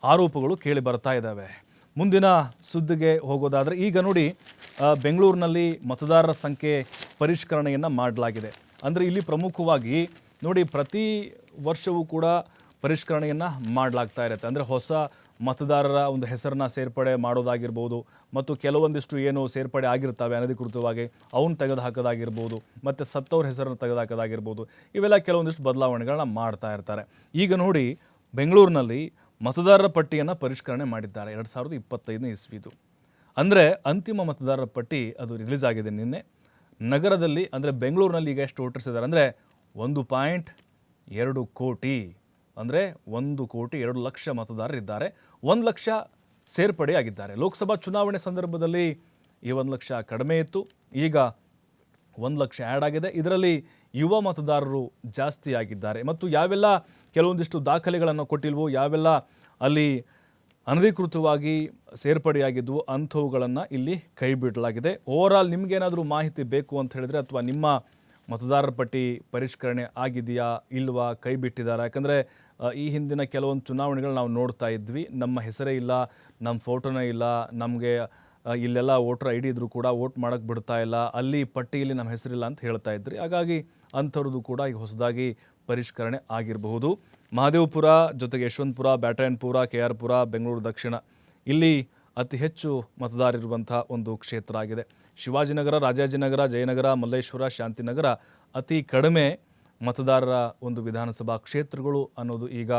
ಆರೋಪಗಳು ಕೇಳಿ ಬರ್ತಾ ಇದ್ದಾವೆ. ಮುಂದಿನ ಸುದ್ದಿಗೆ ಹೋಗೋದಾದರೆ, ಈಗ ನೋಡಿ ಬೆಂಗಳೂರಿನಲ್ಲಿ ಮತದಾರರ ಸಂಖ್ಯೆ ಪರಿಷ್ಕರಣೆಯನ್ನು ಮಾಡಲಾಗಿದೆ. ಅಂದರೆ ಇಲ್ಲಿ ಪ್ರಮುಖವಾಗಿ ನೋಡಿ ಪ್ರತಿ ವರ್ಷವೂ ಕೂಡ ಪರಿಷ್ಕರಣೆಯನ್ನು ಮಾಡಲಾಗ್ತಾ ಇರುತ್ತೆ. ಅಂದರೆ ಹೊಸ ಮತದಾರರ ಒಂದು ಹೆಸರನ್ನ ಸೇರ್ಪಡೆ ಮಾಡೋದಾಗಿರ್ಬೋದು, ಮತ್ತು ಕೆಲವೊಂದಿಷ್ಟು ಏನು ಸೇರ್ಪಡೆ ಆಗಿರ್ತವೆ ಅನಧಿಕೃತವಾಗಿ ಅವನ್ನ ತೆಗೆದು ಹಾಕೋದಾಗಿರ್ಬೋದು, ಮತ್ತು ಸತ್ತವ್ರ ಹೆಸರನ್ನು ತೆಗೆದು ಹಾಕೋದಾಗಿರ್ಬೋದು, ಇವೆಲ್ಲ ಕೆಲವೊಂದಿಷ್ಟು ಬದಲಾವಣೆಗಳನ್ನ ಮಾಡ್ತಾ ಇರ್ತಾರೆ. ಈಗ ನೋಡಿ ಬೆಂಗಳೂರಿನಲ್ಲಿ ಮತದಾರರ ಪಟ್ಟಿಯನ್ನು ಪರಿಷ್ಕರಣೆ ಮಾಡಿದ್ದಾರೆ 2025ನೇ ಇಸ್ವಿದು. ಅಂದರೆ ಅಂತಿಮ ಮತದಾರರ ಪಟ್ಟಿ ಅದು ರಿಲೀಸ್ ಆಗಿದೆ ನಿನ್ನೆ. ನಗರದಲ್ಲಿ ಅಂದರೆ ಬೆಂಗಳೂರಿನಲ್ಲಿ ಈಗ ಎಷ್ಟು ವೋಟರ್ಸ್ ಇದ್ದಾರೆ ಅಂದರೆ 1.2 ಕೋಟಿ, ಅಂದರೆ 1,02,00,000 ಮತದಾರರಿದ್ದಾರೆ. 1 ಲಕ್ಷ ಸೇರ್ಪಡೆಯಾಗಿದ್ದಾರೆ. ಲೋಕಸಭಾ ಚುನಾವಣೆ ಸಂದರ್ಭದಲ್ಲಿ ಈ 1 ಲಕ್ಷ ಕಡಿಮೆ ಇತ್ತು, ಈಗ 1 ಲಕ್ಷ ಆ್ಯಡ್ ಆಗಿದೆ. ಇದರಲ್ಲಿ ಯುವ ಮತದಾರರು ಜಾಸ್ತಿ ಆಗಿದ್ದಾರೆ. ಮತ್ತು ಯಾವೆಲ್ಲ ಕೆಲವೊಂದಿಷ್ಟು ದಾಖಲೆಗಳನ್ನು ಕೊಟ್ಟಿಲ್ವೋ, ಯಾವೆಲ್ಲ ಅಲ್ಲಿ ಅನಧಿಕೃತವಾಗಿ ಸೇರ್ಪಡೆಯಾಗಿದ್ವು ಅಂಥವುಗಳನ್ನು ಇಲ್ಲಿ ಕೈ ಬಿಡಲಾಗಿದೆ. ಓವರಾಲ್ ನಿಮಗೇನಾದರೂ ಮಾಹಿತಿ ಬೇಕು ಅಂತ ಹೇಳಿದ್ರೆ, ಅಥವಾ ನಿಮ್ಮ ಮತದಾರರ ಪಟ್ಟಿ ಪರಿಷ್ಕರಣೆ ಆಗಿದೆಯಾ ಇಲ್ವಾ, ಕೈ ಬಿಟ್ಟಿದ್ದಾರೆ. ಯಾಕಂದರೆ ಈ ಹಿಂದಿನ ಕೆಲವೊಂದು ಚುನಾವಣೆಗಳು ನಾವು ನೋಡ್ತಾ ಇದ್ವಿ, ನಮ್ಮ ಹೆಸರೇ ಇಲ್ಲ, ನಮ್ಮ ಫೋಟೋನೇ ಇಲ್ಲ, ನಮಗೆ ಇಲ್ಲೆಲ್ಲ ವೋಟರ್ ID ಇದ್ರೂ ಕೂಡ ವೋಟ್ ಮಾಡೋಕ್ಕೆ ಬಿಡ್ತಾ ಇಲ್ಲ, ಅಲ್ಲಿ ಪಟ್ಟಿಯಲ್ಲಿ ನಮ್ಮ ಹೆಸರಿಲ್ಲ ಅಂತ ಹೇಳ್ತಾ ಇದ್ರಿ. ಹಾಗಾಗಿ ಅಂಥವ್ರದ್ದು ಕೂಡ ಈಗ ಹೊಸದಾಗಿ ಪರಿಷ್ಕರಣೆ ಆಗಿರಬಹುದು. ಮಹದೇವಪುರ ಜೊತೆಗೆ ಯಶವಂತಪುರ, ಬ್ಯಾಟರಾಯನಪುರ, KR ಪುರ, ಬೆಂಗಳೂರು ದಕ್ಷಿಣ ಇಲ್ಲಿ ಅತಿ ಹೆಚ್ಚು ಮತದಾರರಿರುವಂಥ ಒಂದು ಕ್ಷೇತ್ರ ಆಗಿದೆ. ಶಿವಾಜಿನಗರ, ರಾಜಾಜಿನಗರ, ಜಯನಗರ, ಮಲ್ಲೇಶ್ವರ, ಶಾಂತಿನಗರ ಅತಿ ಕಡಿಮೆ ಮತದಾರರ ಒಂದು ವಿಧಾನಸಭಾ ಕ್ಷೇತ್ರಗಳು ಅನ್ನೋದು ಈಗ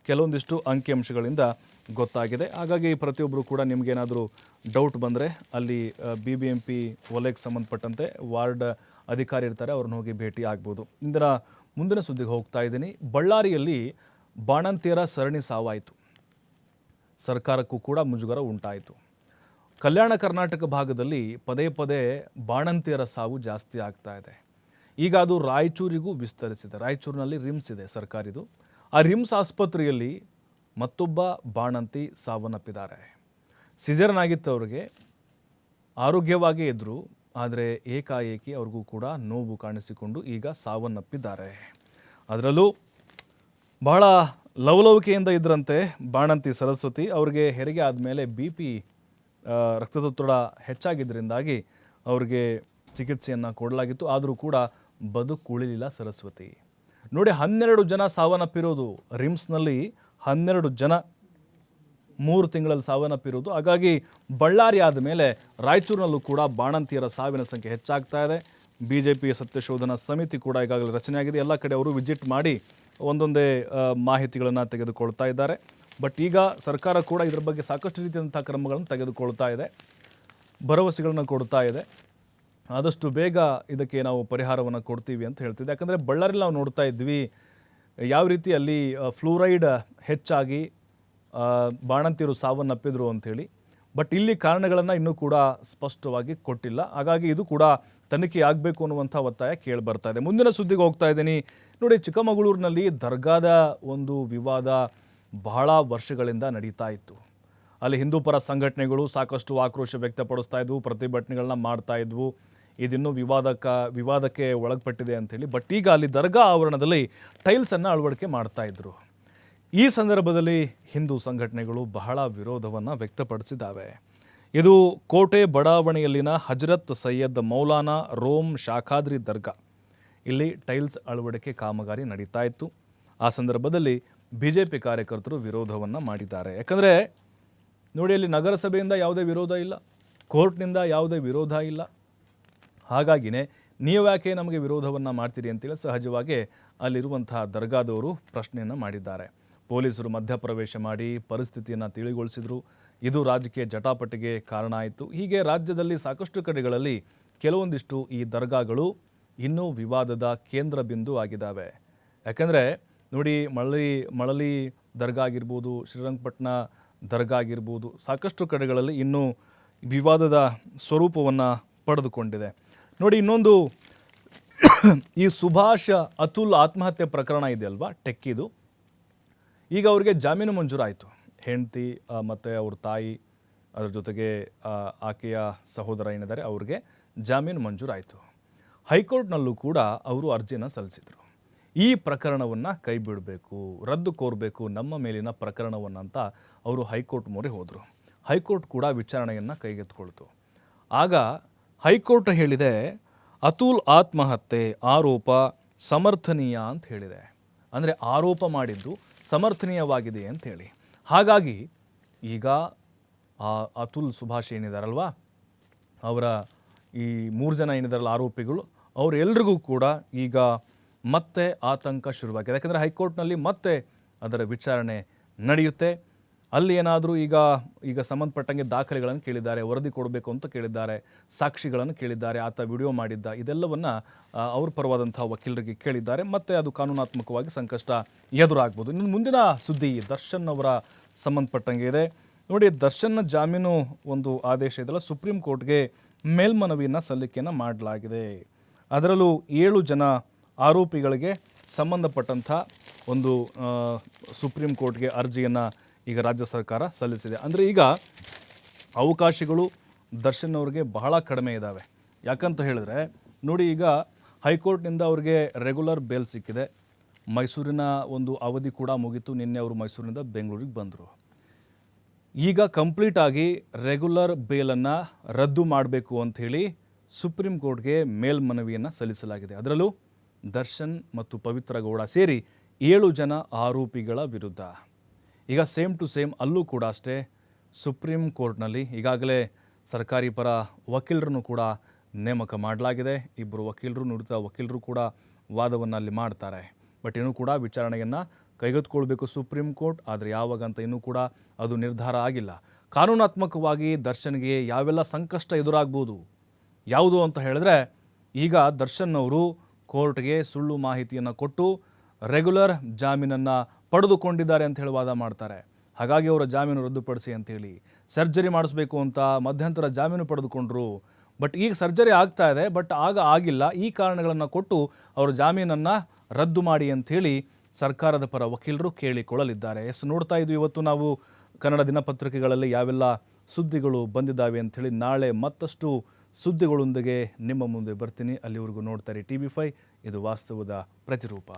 ಕೆಲವೊಂದಿಷ್ಟು ಅಂಕಿಅಂಶಗಳಿಂದ ಗೊತ್ತಾಗಿದೆ. ಹಾಗಾಗಿ ಪ್ರತಿಯೊಬ್ಬರು ಕೂಡ ನಿಮಗೇನಾದರೂ ಡೌಟ್ ಬಂದರೆ ಅಲ್ಲಿ BBMP ವಲಯಕ್ಕೆ ಸಂಬಂಧಪಟ್ಟಂತೆ ವಾರ್ಡ್ ಅಧಿಕಾರಿ ಇರ್ತಾರೆ, ಅವ್ರನ್ನ ಹೋಗಿ ಭೇಟಿ ಆಗ್ಬೋದು. ಮುಂದಿನ ಸುದ್ದಿಗೆ ಹೋಗ್ತಾ ಇದ್ದೀನಿ. ಬಳ್ಳಾರಿಯಲ್ಲಿ ಬಾಣಂತಿಯರ ಸರಣಿ ಸಾವಾಯಿತು. ಸರ್ಕಾರಕ್ಕೂ ಕೂಡ ಮುಜುಗರ ಉಂಟಾಯಿತು. ಕಲ್ಯಾಣ ಕರ್ನಾಟಕ ಭಾಗದಲ್ಲಿ ಪದೇ ಪದೇ ಬಾಣಂತಿಯರ ಸಾವು ಜಾಸ್ತಿ ಆಗ್ತಾ ಇದೆ. ಈಗ ಅದು ರಾಯಚೂರಿಗೂ ವಿಸ್ತರಿಸಿದೆ. ರಾಯಚೂರಿನಲ್ಲಿ ರಿಮ್ಸ್ ಇದೆ ಸರ್ಕಾರಿದು. ಆ ರಿಮ್ಸ್ ಆಸ್ಪತ್ರೆಯಲ್ಲಿ ಮತ್ತೊಬ್ಬ ಬಾಣಂತಿ ಸಾವನ್ನಪ್ಪಿದ್ದಾರೆ. ಸಿಜರನ್ ಆಗಿತ್ತು, ಅವರಿಗೆ ಆರೋಗ್ಯವಾಗಿ ಇದ್ದರು, ಆದರೆ ಏಕಾಏಕಿ ಅವ್ರಿಗೂ ಕೂಡ ನೋವು ಕಾಣಿಸಿಕೊಂಡು ಈಗ ಸಾವನ್ನಪ್ಪಿದ್ದಾರೆ. ಅದರಲ್ಲೂ ಬಹಳ ಲವಲವಿಕೆಯಿಂದ ಇದ್ರಂತೆ ಬಾಣಂತಿ ಸರಸ್ವತಿ. ಅವ್ರಿಗೆ ಹೆರಿಗೆ ಆದಮೇಲೆ BP ರಕ್ತದೊತ್ತಡ ಹೆಚ್ಚಾಗಿದ್ದರಿಂದಾಗಿ ಅವ್ರಿಗೆ ಚಿಕಿತ್ಸೆಯನ್ನು ಕೊಡಲಾಗಿತ್ತು. ಆದರೂ ಕೂಡ ಬದುಕುಳಿಲಿಲ್ಲ ಸರಸ್ವತಿ. ನೋಡಿ 12 ಜನ ಸಾವನ್ನಪ್ಪಿರೋದು ರಿಮ್ಸ್ನಲ್ಲಿ, 12 ಜನ 3 ತಿಂಗಳಲ್ಲಿ ಸಾವನ್ನಪ್ಪಿರೋದು. ಹಾಗಾಗಿ ಬಳ್ಳಾರಿ ಆದಮೇಲೆ ರಾಯಚೂರಿನಲ್ಲೂ ಕೂಡ ಬಾಣಂತಿಯರ ಸಾವಿನ ಸಂಖ್ಯೆ ಹೆಚ್ಚಾಗ್ತಾ ಇದೆ. BJP ಸತ್ಯಶೋಧನಾ ಸಮಿತಿ ಕೂಡ ಈಗಾಗಲೇ ರಚನೆಯಾಗಿದೆ. ಎಲ್ಲ ಕಡೆ ಅವರು ವಿಸಿಟ್ ಮಾಡಿ ಒಂದೊಂದೇ ಮಾಹಿತಿಗಳನ್ನು ತೆಗೆದುಕೊಳ್ತಾ ಇದ್ದಾರೆ. ಬಟ್ ಈಗ ಸರ್ಕಾರ ಕೂಡ ಇದರ ಬಗ್ಗೆ ಸಾಕಷ್ಟು ರೀತಿಯಾದಂಥ ಕ್ರಮಗಳನ್ನು ತೆಗೆದುಕೊಳ್ತಾ ಇದೆ, ಭರವಸೆಗಳನ್ನು ಕೊಡ್ತಾ ಇದೆ. ಆದಷ್ಟು ಬೇಗ ಇದಕ್ಕೆ ನಾವು ಪರಿಹಾರವನ್ನು ಕೊಡ್ತೀವಿ ಅಂತ ಹೇಳ್ತಿದ್ದೆ. ಯಾಕಂದರೆ ಬಳ್ಳಾರಿಯಲ್ಲಿ ನಾವು ನೋಡ್ತಾ ಇದ್ವಿ ಯಾವ ರೀತಿ ಅಲ್ಲಿ ಫ್ಲೂರೈಡ್ ಹೆಚ್ಚಾಗಿ ಬಾಣಂತಿಯರು ಸಾವನ್ನಪ್ಪಿದ್ರು ಅಂಥೇಳಿ. ಬಟ್ ಇಲ್ಲಿ ಕಾರಣಗಳನ್ನು ಇನ್ನೂ ಕೂಡ ಸ್ಪಷ್ಟವಾಗಿ ಕೊಟ್ಟಿಲ್ಲ. ಹಾಗಾಗಿ ಇದು ಕೂಡ ತನಿಖೆ ಆಗಬೇಕು ಅನ್ನುವಂಥ ಒತ್ತಾಯ ಕೇಳಿ ಬರ್ತಾ ಇದೆ. ಮುಂದಿನ ಸುದ್ದಿಗೆ ಹೋಗ್ತಾ ಇದ್ದೀನಿ. ನೋಡಿ, ಚಿಕ್ಕಮಗಳೂರಿನಲ್ಲಿ ದರ್ಗಾದ ಒಂದು ವಿವಾದ ಬಹಳ ವರ್ಷಗಳಿಂದ ನಡೀತಾ ಇತ್ತು. ಅಲ್ಲಿ ಹಿಂದೂ ಪರ ಸಂಘಟನೆಗಳು ಸಾಕಷ್ಟು ಆಕ್ರೋಶ ವ್ಯಕ್ತಪಡಿಸ್ತಾ ಇದ್ವು, ಪ್ರತಿಭಟನೆಗಳನ್ನ ಮಾಡ್ತಾ ಇದ್ವು. ಇದಿನ್ನೂ ವಿವಾದಕ್ಕೆ ಒಳಪಟ್ಟಿದೆ ಅಂಥೇಳಿ. ಬಟ್ ಈಗ ಅಲ್ಲಿ ದರ್ಗಾ ಆವರಣದಲ್ಲಿ ಟೈಲ್ಸನ್ನು ಅಳವಡಿಕೆ ಮಾಡ್ತಾ ಇದ್ರು. ಈ ಸಂದರ್ಭದಲ್ಲಿ ಹಿಂದೂ ಸಂಘಟನೆಗಳು ಬಹಳ ವಿರೋಧವನ್ನು ವ್ಯಕ್ತಪಡಿಸಿದ್ದಾವೆ. ಇದು ಕೋಟೆ ಬಡಾವಣೆಯಲ್ಲಿನ ಹಜರತ್ ಸೈಯದ್ ಮೌಲಾನಾ ರೋಮ್ ಶಾಖಾದ್ರಿ ದರ್ಗಾ. ಇಲ್ಲಿ ಟೈಲ್ಸ್ ಅಳವಡಿಕೆ ಕಾಮಗಾರಿ ನಡೀತಾ ಇತ್ತು. ಆ ಸಂದರ್ಭದಲ್ಲಿ BJP ಕಾರ್ಯಕರ್ತರು ವಿರೋಧವನ್ನು ಮಾಡಿದ್ದಾರೆ. ಯಾಕಂದರೆ ನೋಡಿ, ಅಲ್ಲಿ ನಗರಸಭೆಯಿಂದ ಯಾವುದೇ ವಿರೋಧ ಇಲ್ಲ, ಕೋರ್ಟ್ನಿಂದ ಯಾವುದೇ ವಿರೋಧ ಇಲ್ಲ. ಹಾಗಾಗಿನೇ ನೀವು ಯಾಕೆ ನಮಗೆ ವಿರೋಧವನ್ನು ಮಾಡ್ತೀರಿ ಅಂತೇಳಿ ಸಹಜವಾಗಿ ಅಲ್ಲಿರುವಂತಹ ದರ್ಗಾದವರು ಪ್ರಶ್ನೆಯನ್ನು ಮಾಡಿದ್ದಾರೆ. ಪೊಲೀಸರು ಮಧ್ಯಪ್ರವೇಶ ಮಾಡಿ ಪರಿಸ್ಥಿತಿಯನ್ನು ತಿಳಿಗೊಳಿಸಿದರು. ಇದು ರಾಜಕೀಯ ಜಟಾಪಟಿಗೆ ಕಾರಣ ಆಯಿತು. ಹೀಗೆ ರಾಜ್ಯದಲ್ಲಿ ಸಾಕಷ್ಟು ಕಡೆಗಳಲ್ಲಿ ಕೆಲವೊಂದಿಷ್ಟು ಈ ದರ್ಗಾಗಳು ಇನ್ನೂ ವಿವಾದದ ಕೇಂದ್ರ ಬಿಂದು ಆಗಿದ್ದಾವೆ. ಯಾಕಂದರೆ ನೋಡಿ, ಮಳಲಿ ದರ್ಗಾ ಆಗಿರ್ಬೋದು, ಶ್ರೀರಂಗಪಟ್ಟಣ ದರ್ಗಾ ಆಗಿರ್ಬೋದು, ಸಾಕಷ್ಟು ಕಡೆಗಳಲ್ಲಿ ಇನ್ನೂ ವಿವಾದದ ಸ್ವರೂಪವನ್ನು ಪಡೆದುಕೊಂಡಿದೆ. ನೋಡಿ, ಇನ್ನೊಂದು ಈ ಸುಭಾಷ್ ಅತುಲ್ ಆತ್ಮಹತ್ಯೆ ಪ್ರಕರಣ ಇದೆಯಲ್ವಾ, ಟೆಕ್ಕಿದು. ಈಗ ಅವರಿಗೆ ಜಾಮೀನು ಮಂಜೂರಾಯಿತು. ಹೆಂಡತಿ ಮತ್ತು ಅವ್ರ ತಾಯಿ, ಅದರ ಜೊತೆಗೆ ಆಕೆಯ ಸಹೋದರ ಏನಿದ್ದಾರೆ ಅವ್ರಿಗೆ ಜಾಮೀನು ಮಂಜೂರಾಯಿತು. ಹೈಕೋರ್ಟ್ನಲ್ಲೂ ಕೂಡ ಅವರು ಅರ್ಜಿಯನ್ನು ಸಲ್ಲಿಸಿದರು. ಈ ಪ್ರಕರಣವನ್ನು ಕೈ ಬಿಡಬೇಕು, ರದ್ದು ಕೋರಬೇಕು ನಮ್ಮ ಮೇಲಿನ ಪ್ರಕರಣವನ್ನು ಅಂತ ಅವರು ಹೈಕೋರ್ಟ್ ಮೊರೆ ಹೋದರು. ಹೈಕೋರ್ಟ್ ಕೂಡ ವಿಚಾರಣೆಯನ್ನು ಕೈಗೆತ್ತಿಕೊಳ್ತು. ಆಗ ಹೈಕೋರ್ಟ್ ಹೇಳಿದೆ, ಅತುಲ್ ಆತ್ಮಹತ್ಯೆ ಆರೋಪ ಸಮರ್ಥನೀಯ ಅಂತ ಹೇಳಿದೆ. ಅಂದರೆ ಆರೋಪ ಮಾಡಿದ್ದು ಸಮರ್ಥನೀಯವಾಗಿದೆ ಅಂಥೇಳಿ. ಹಾಗಾಗಿ ಈಗ ಅತುಲ್ ಸುಭಾಷ್ ಏನಿದಾರಲ್ವ, ಅವರ ಈ 3 ಜನ ಏನಿದಾರಲ್ಲ ಆರೋಪಿಗಳು, ಅವರೆಲ್ಲರಿಗೂ ಕೂಡ ಈಗ ಮತ್ತೆ ಆತಂಕ ಶುರುವಾಗಿದೆ. ಯಾಕಂದರೆ ಹೈಕೋರ್ಟ್ನಲ್ಲಿ ಮತ್ತೆ ಅದರ ವಿಚಾರಣೆ ನಡೆಯುತ್ತೆ. ಅಲ್ಲಿ ಏನಾದರೂ ಈಗ ಸಂಬಂಧಪಟ್ಟಂಗೆ ದಾಖಲೆಗಳನ್ನು ಕೇಳಿದ್ದಾರೆ, ವರದಿ ಕೊಡಬೇಕು ಅಂತ ಕೇಳಿದ್ದಾರೆ, ಸಾಕ್ಷಿಗಳನ್ನು ಕೇಳಿದ್ದಾರೆ, ಆತ ವಿಡಿಯೋ ಮಾಡಿದ್ದ, ಇದೆಲ್ಲವನ್ನು ಅವ್ರ ಪರವಾದಂಥ ವಕೀಲರಿಗೆ ಕೇಳಿದ್ದಾರೆ. ಮತ್ತು ಅದು ಕಾನೂನಾತ್ಮಕವಾಗಿ ಸಂಕಷ್ಟ ಎದುರಾಗ್ಬೋದು. ಇನ್ನು ಮುಂದಿನ ಸುದ್ದಿ ದರ್ಶನ್ ಅವರ ಸಂಬಂಧಪಟ್ಟಂಗೆ ಇದೆ. ನೋಡಿ, ದರ್ಶನ್ನ ಜಾಮೀನು ಒಂದು ಆದೇಶ ಇದೆಲ್ಲ, ಸುಪ್ರೀಂ ಕೋರ್ಟ್ಗೆ ಮೇಲ್ಮನವಿಯನ್ನು ಸಲ್ಲಿಕೆಯನ್ನು ಮಾಡಲಾಗಿದೆ. ಅದರಲ್ಲೂ 7 ಜನ ಆರೋಪಿಗಳಿಗೆ ಸಂಬಂಧಪಟ್ಟಂಥ ಒಂದು ಸುಪ್ರೀಂ ಕೋರ್ಟ್ಗೆ ಅರ್ಜಿಯನ್ನು ಈಗ ರಾಜ್ಯ ಸರ್ಕಾರ ಸಲ್ಲಿಸಿದೆ. ಅಂದರೆ ಈಗ ಅವಕಾಶಗಳು ದರ್ಶನ್ ಅವ್ರಿಗೆ ಬಹಳ ಕಡಿಮೆ ಇದ್ದಾವೆ. ಯಾಕಂತ ಹೇಳಿದ್ರೆ ನೋಡಿ, ಈಗ ಹೈಕೋರ್ಟ್ನಿಂದ ಅವ್ರಿಗೆ ರೆಗ್ಯುಲರ್ ಬೇಲ್ ಸಿಕ್ಕಿದೆ. ಮೈಸೂರಿನ ಒಂದು ಅವಧಿ ಕೂಡ ಮುಗಿತು. ನಿನ್ನೆ ಅವರು ಮೈಸೂರಿನಿಂದ ಬೆಂಗಳೂರಿಗೆ ಬಂದರು. ಈಗ ಕಂಪ್ಲೀಟಾಗಿ ರೆಗ್ಯುಲರ್ ಬೇಲನ್ನು ರದ್ದು ಮಾಡಬೇಕು ಅಂಥೇಳಿ ಸುಪ್ರೀಂ ಕೋರ್ಟ್ಗೆ ಮೇಲ್ಮನವಿಯನ್ನು ಸಲ್ಲಿಸಲಾಗಿದೆ. ಅದರಲ್ಲೂ ದರ್ಶನ್ ಮತ್ತು ಪವಿತ್ರ ಗೌಡ ಸೇರಿ 7 ಜನ ಆರೋಪಿಗಳ ವಿರುದ್ಧ ಈಗ ಸೇಮ್ ಟು ಸೇಮ್ ಅಲ್ಲೂ ಕೂಡ ಅಷ್ಟೇ ಸುಪ್ರೀಂ ಕೋರ್ಟ್ನಲ್ಲಿ ಈಗಾಗಲೇ ಸರ್ಕಾರಿ ಪರ ವಕೀಲರನ್ನು ಕೂಡ ನೇಮಕ ಮಾಡಲಾಗಿದೆ. 2 ವಕೀಲರು, ನುರಿತ ವಕೀಲರು ಕೂಡ ವಾದವನ್ನು ಅಲ್ಲಿ ಮಾಡ್ತಾರೆ. ಬಟ್ ಇನ್ನೂ ಕೂಡ ವಿಚಾರಣೆಯನ್ನು ಕೈಗೆತ್ತಿಕೊಳ್ಬೇಕು ಸುಪ್ರೀಂ ಕೋರ್ಟ್. ಆದರೆ ಯಾವಾಗ ಅಂತ ಇನ್ನೂ ಕೂಡ ಅದು ನಿರ್ಧಾರ ಆಗಿಲ್ಲ. ಕಾನೂನಾತ್ಮಕವಾಗಿ ದರ್ಶನ್ಗೆ ಯಾವೆಲ್ಲ ಸಂಕಷ್ಟ ಎದುರಾಗ್ಬೋದು, ಯಾವುದು ಅಂತ ಹೇಳಿದ್ರೆ, ಈಗ ದರ್ಶನ್ ಅವರು ಕೋರ್ಟ್ಗೆ ಸುಳ್ಳು ಮಾಹಿತಿಯನ್ನು ಕೊಟ್ಟು ರೆಗ್ಯುಲರ್ ಜಾಮೀನನ್ನು ಪಡೆದುಕೊಂಡಿದ್ದಾರೆ ಅಂತ ಹೇಳಿ ವಾದ ಮಾಡ್ತಾರೆ. ಹಾಗಾಗಿ ಅವರ ಜಾಮೀನು ರದ್ದುಪಡಿಸಿ ಅಂಥೇಳಿ ಸರ್ಜರಿ ಮಾಡಿಸ್ಬೇಕು ಅಂತ ಮಧ್ಯಂತರ ಜಾಮೀನು ಪಡೆದುಕೊಂಡ್ರು. ಬಟ್ ಈಗ ಸರ್ಜರಿ ಆಗ್ತಾ ಇದೆ, ಬಟ್ ಆಗ ಆಗಿಲ್ಲ. ಈ ಕಾರಣಗಳನ್ನು ಕೊಟ್ಟು ಅವರ ಜಾಮೀನನ್ನು ರದ್ದು ಮಾಡಿ ಅಂಥೇಳಿ ಸರ್ಕಾರದ ಪರ ವಕೀಲರು ಕೇಳಿಕೊಳ್ಳಲಿದ್ದಾರೆ. ನೋಡ್ತಾ ಇದ್ವಿ ಇವತ್ತು ನಾವು ಕನ್ನಡ ದಿನಪತ್ರಿಕೆಗಳಲ್ಲಿ ಯಾವೆಲ್ಲ ಸುದ್ದಿಗಳು ಬಂದಿದ್ದಾವೆ ಅಂಥೇಳಿ. ನಾಳೆ ಮತ್ತಷ್ಟು ಸುದ್ದಿಗಳೊಂದಿಗೆ ನಿಮ್ಮ ಮುಂದೆ ಬರ್ತೀನಿ. ಅಲ್ಲಿವರೆಗೂ ನೋಡ್ತಾರೆ TV5, ಇದು ವಾಸ್ತವದ ಪ್ರತಿರೂಪ.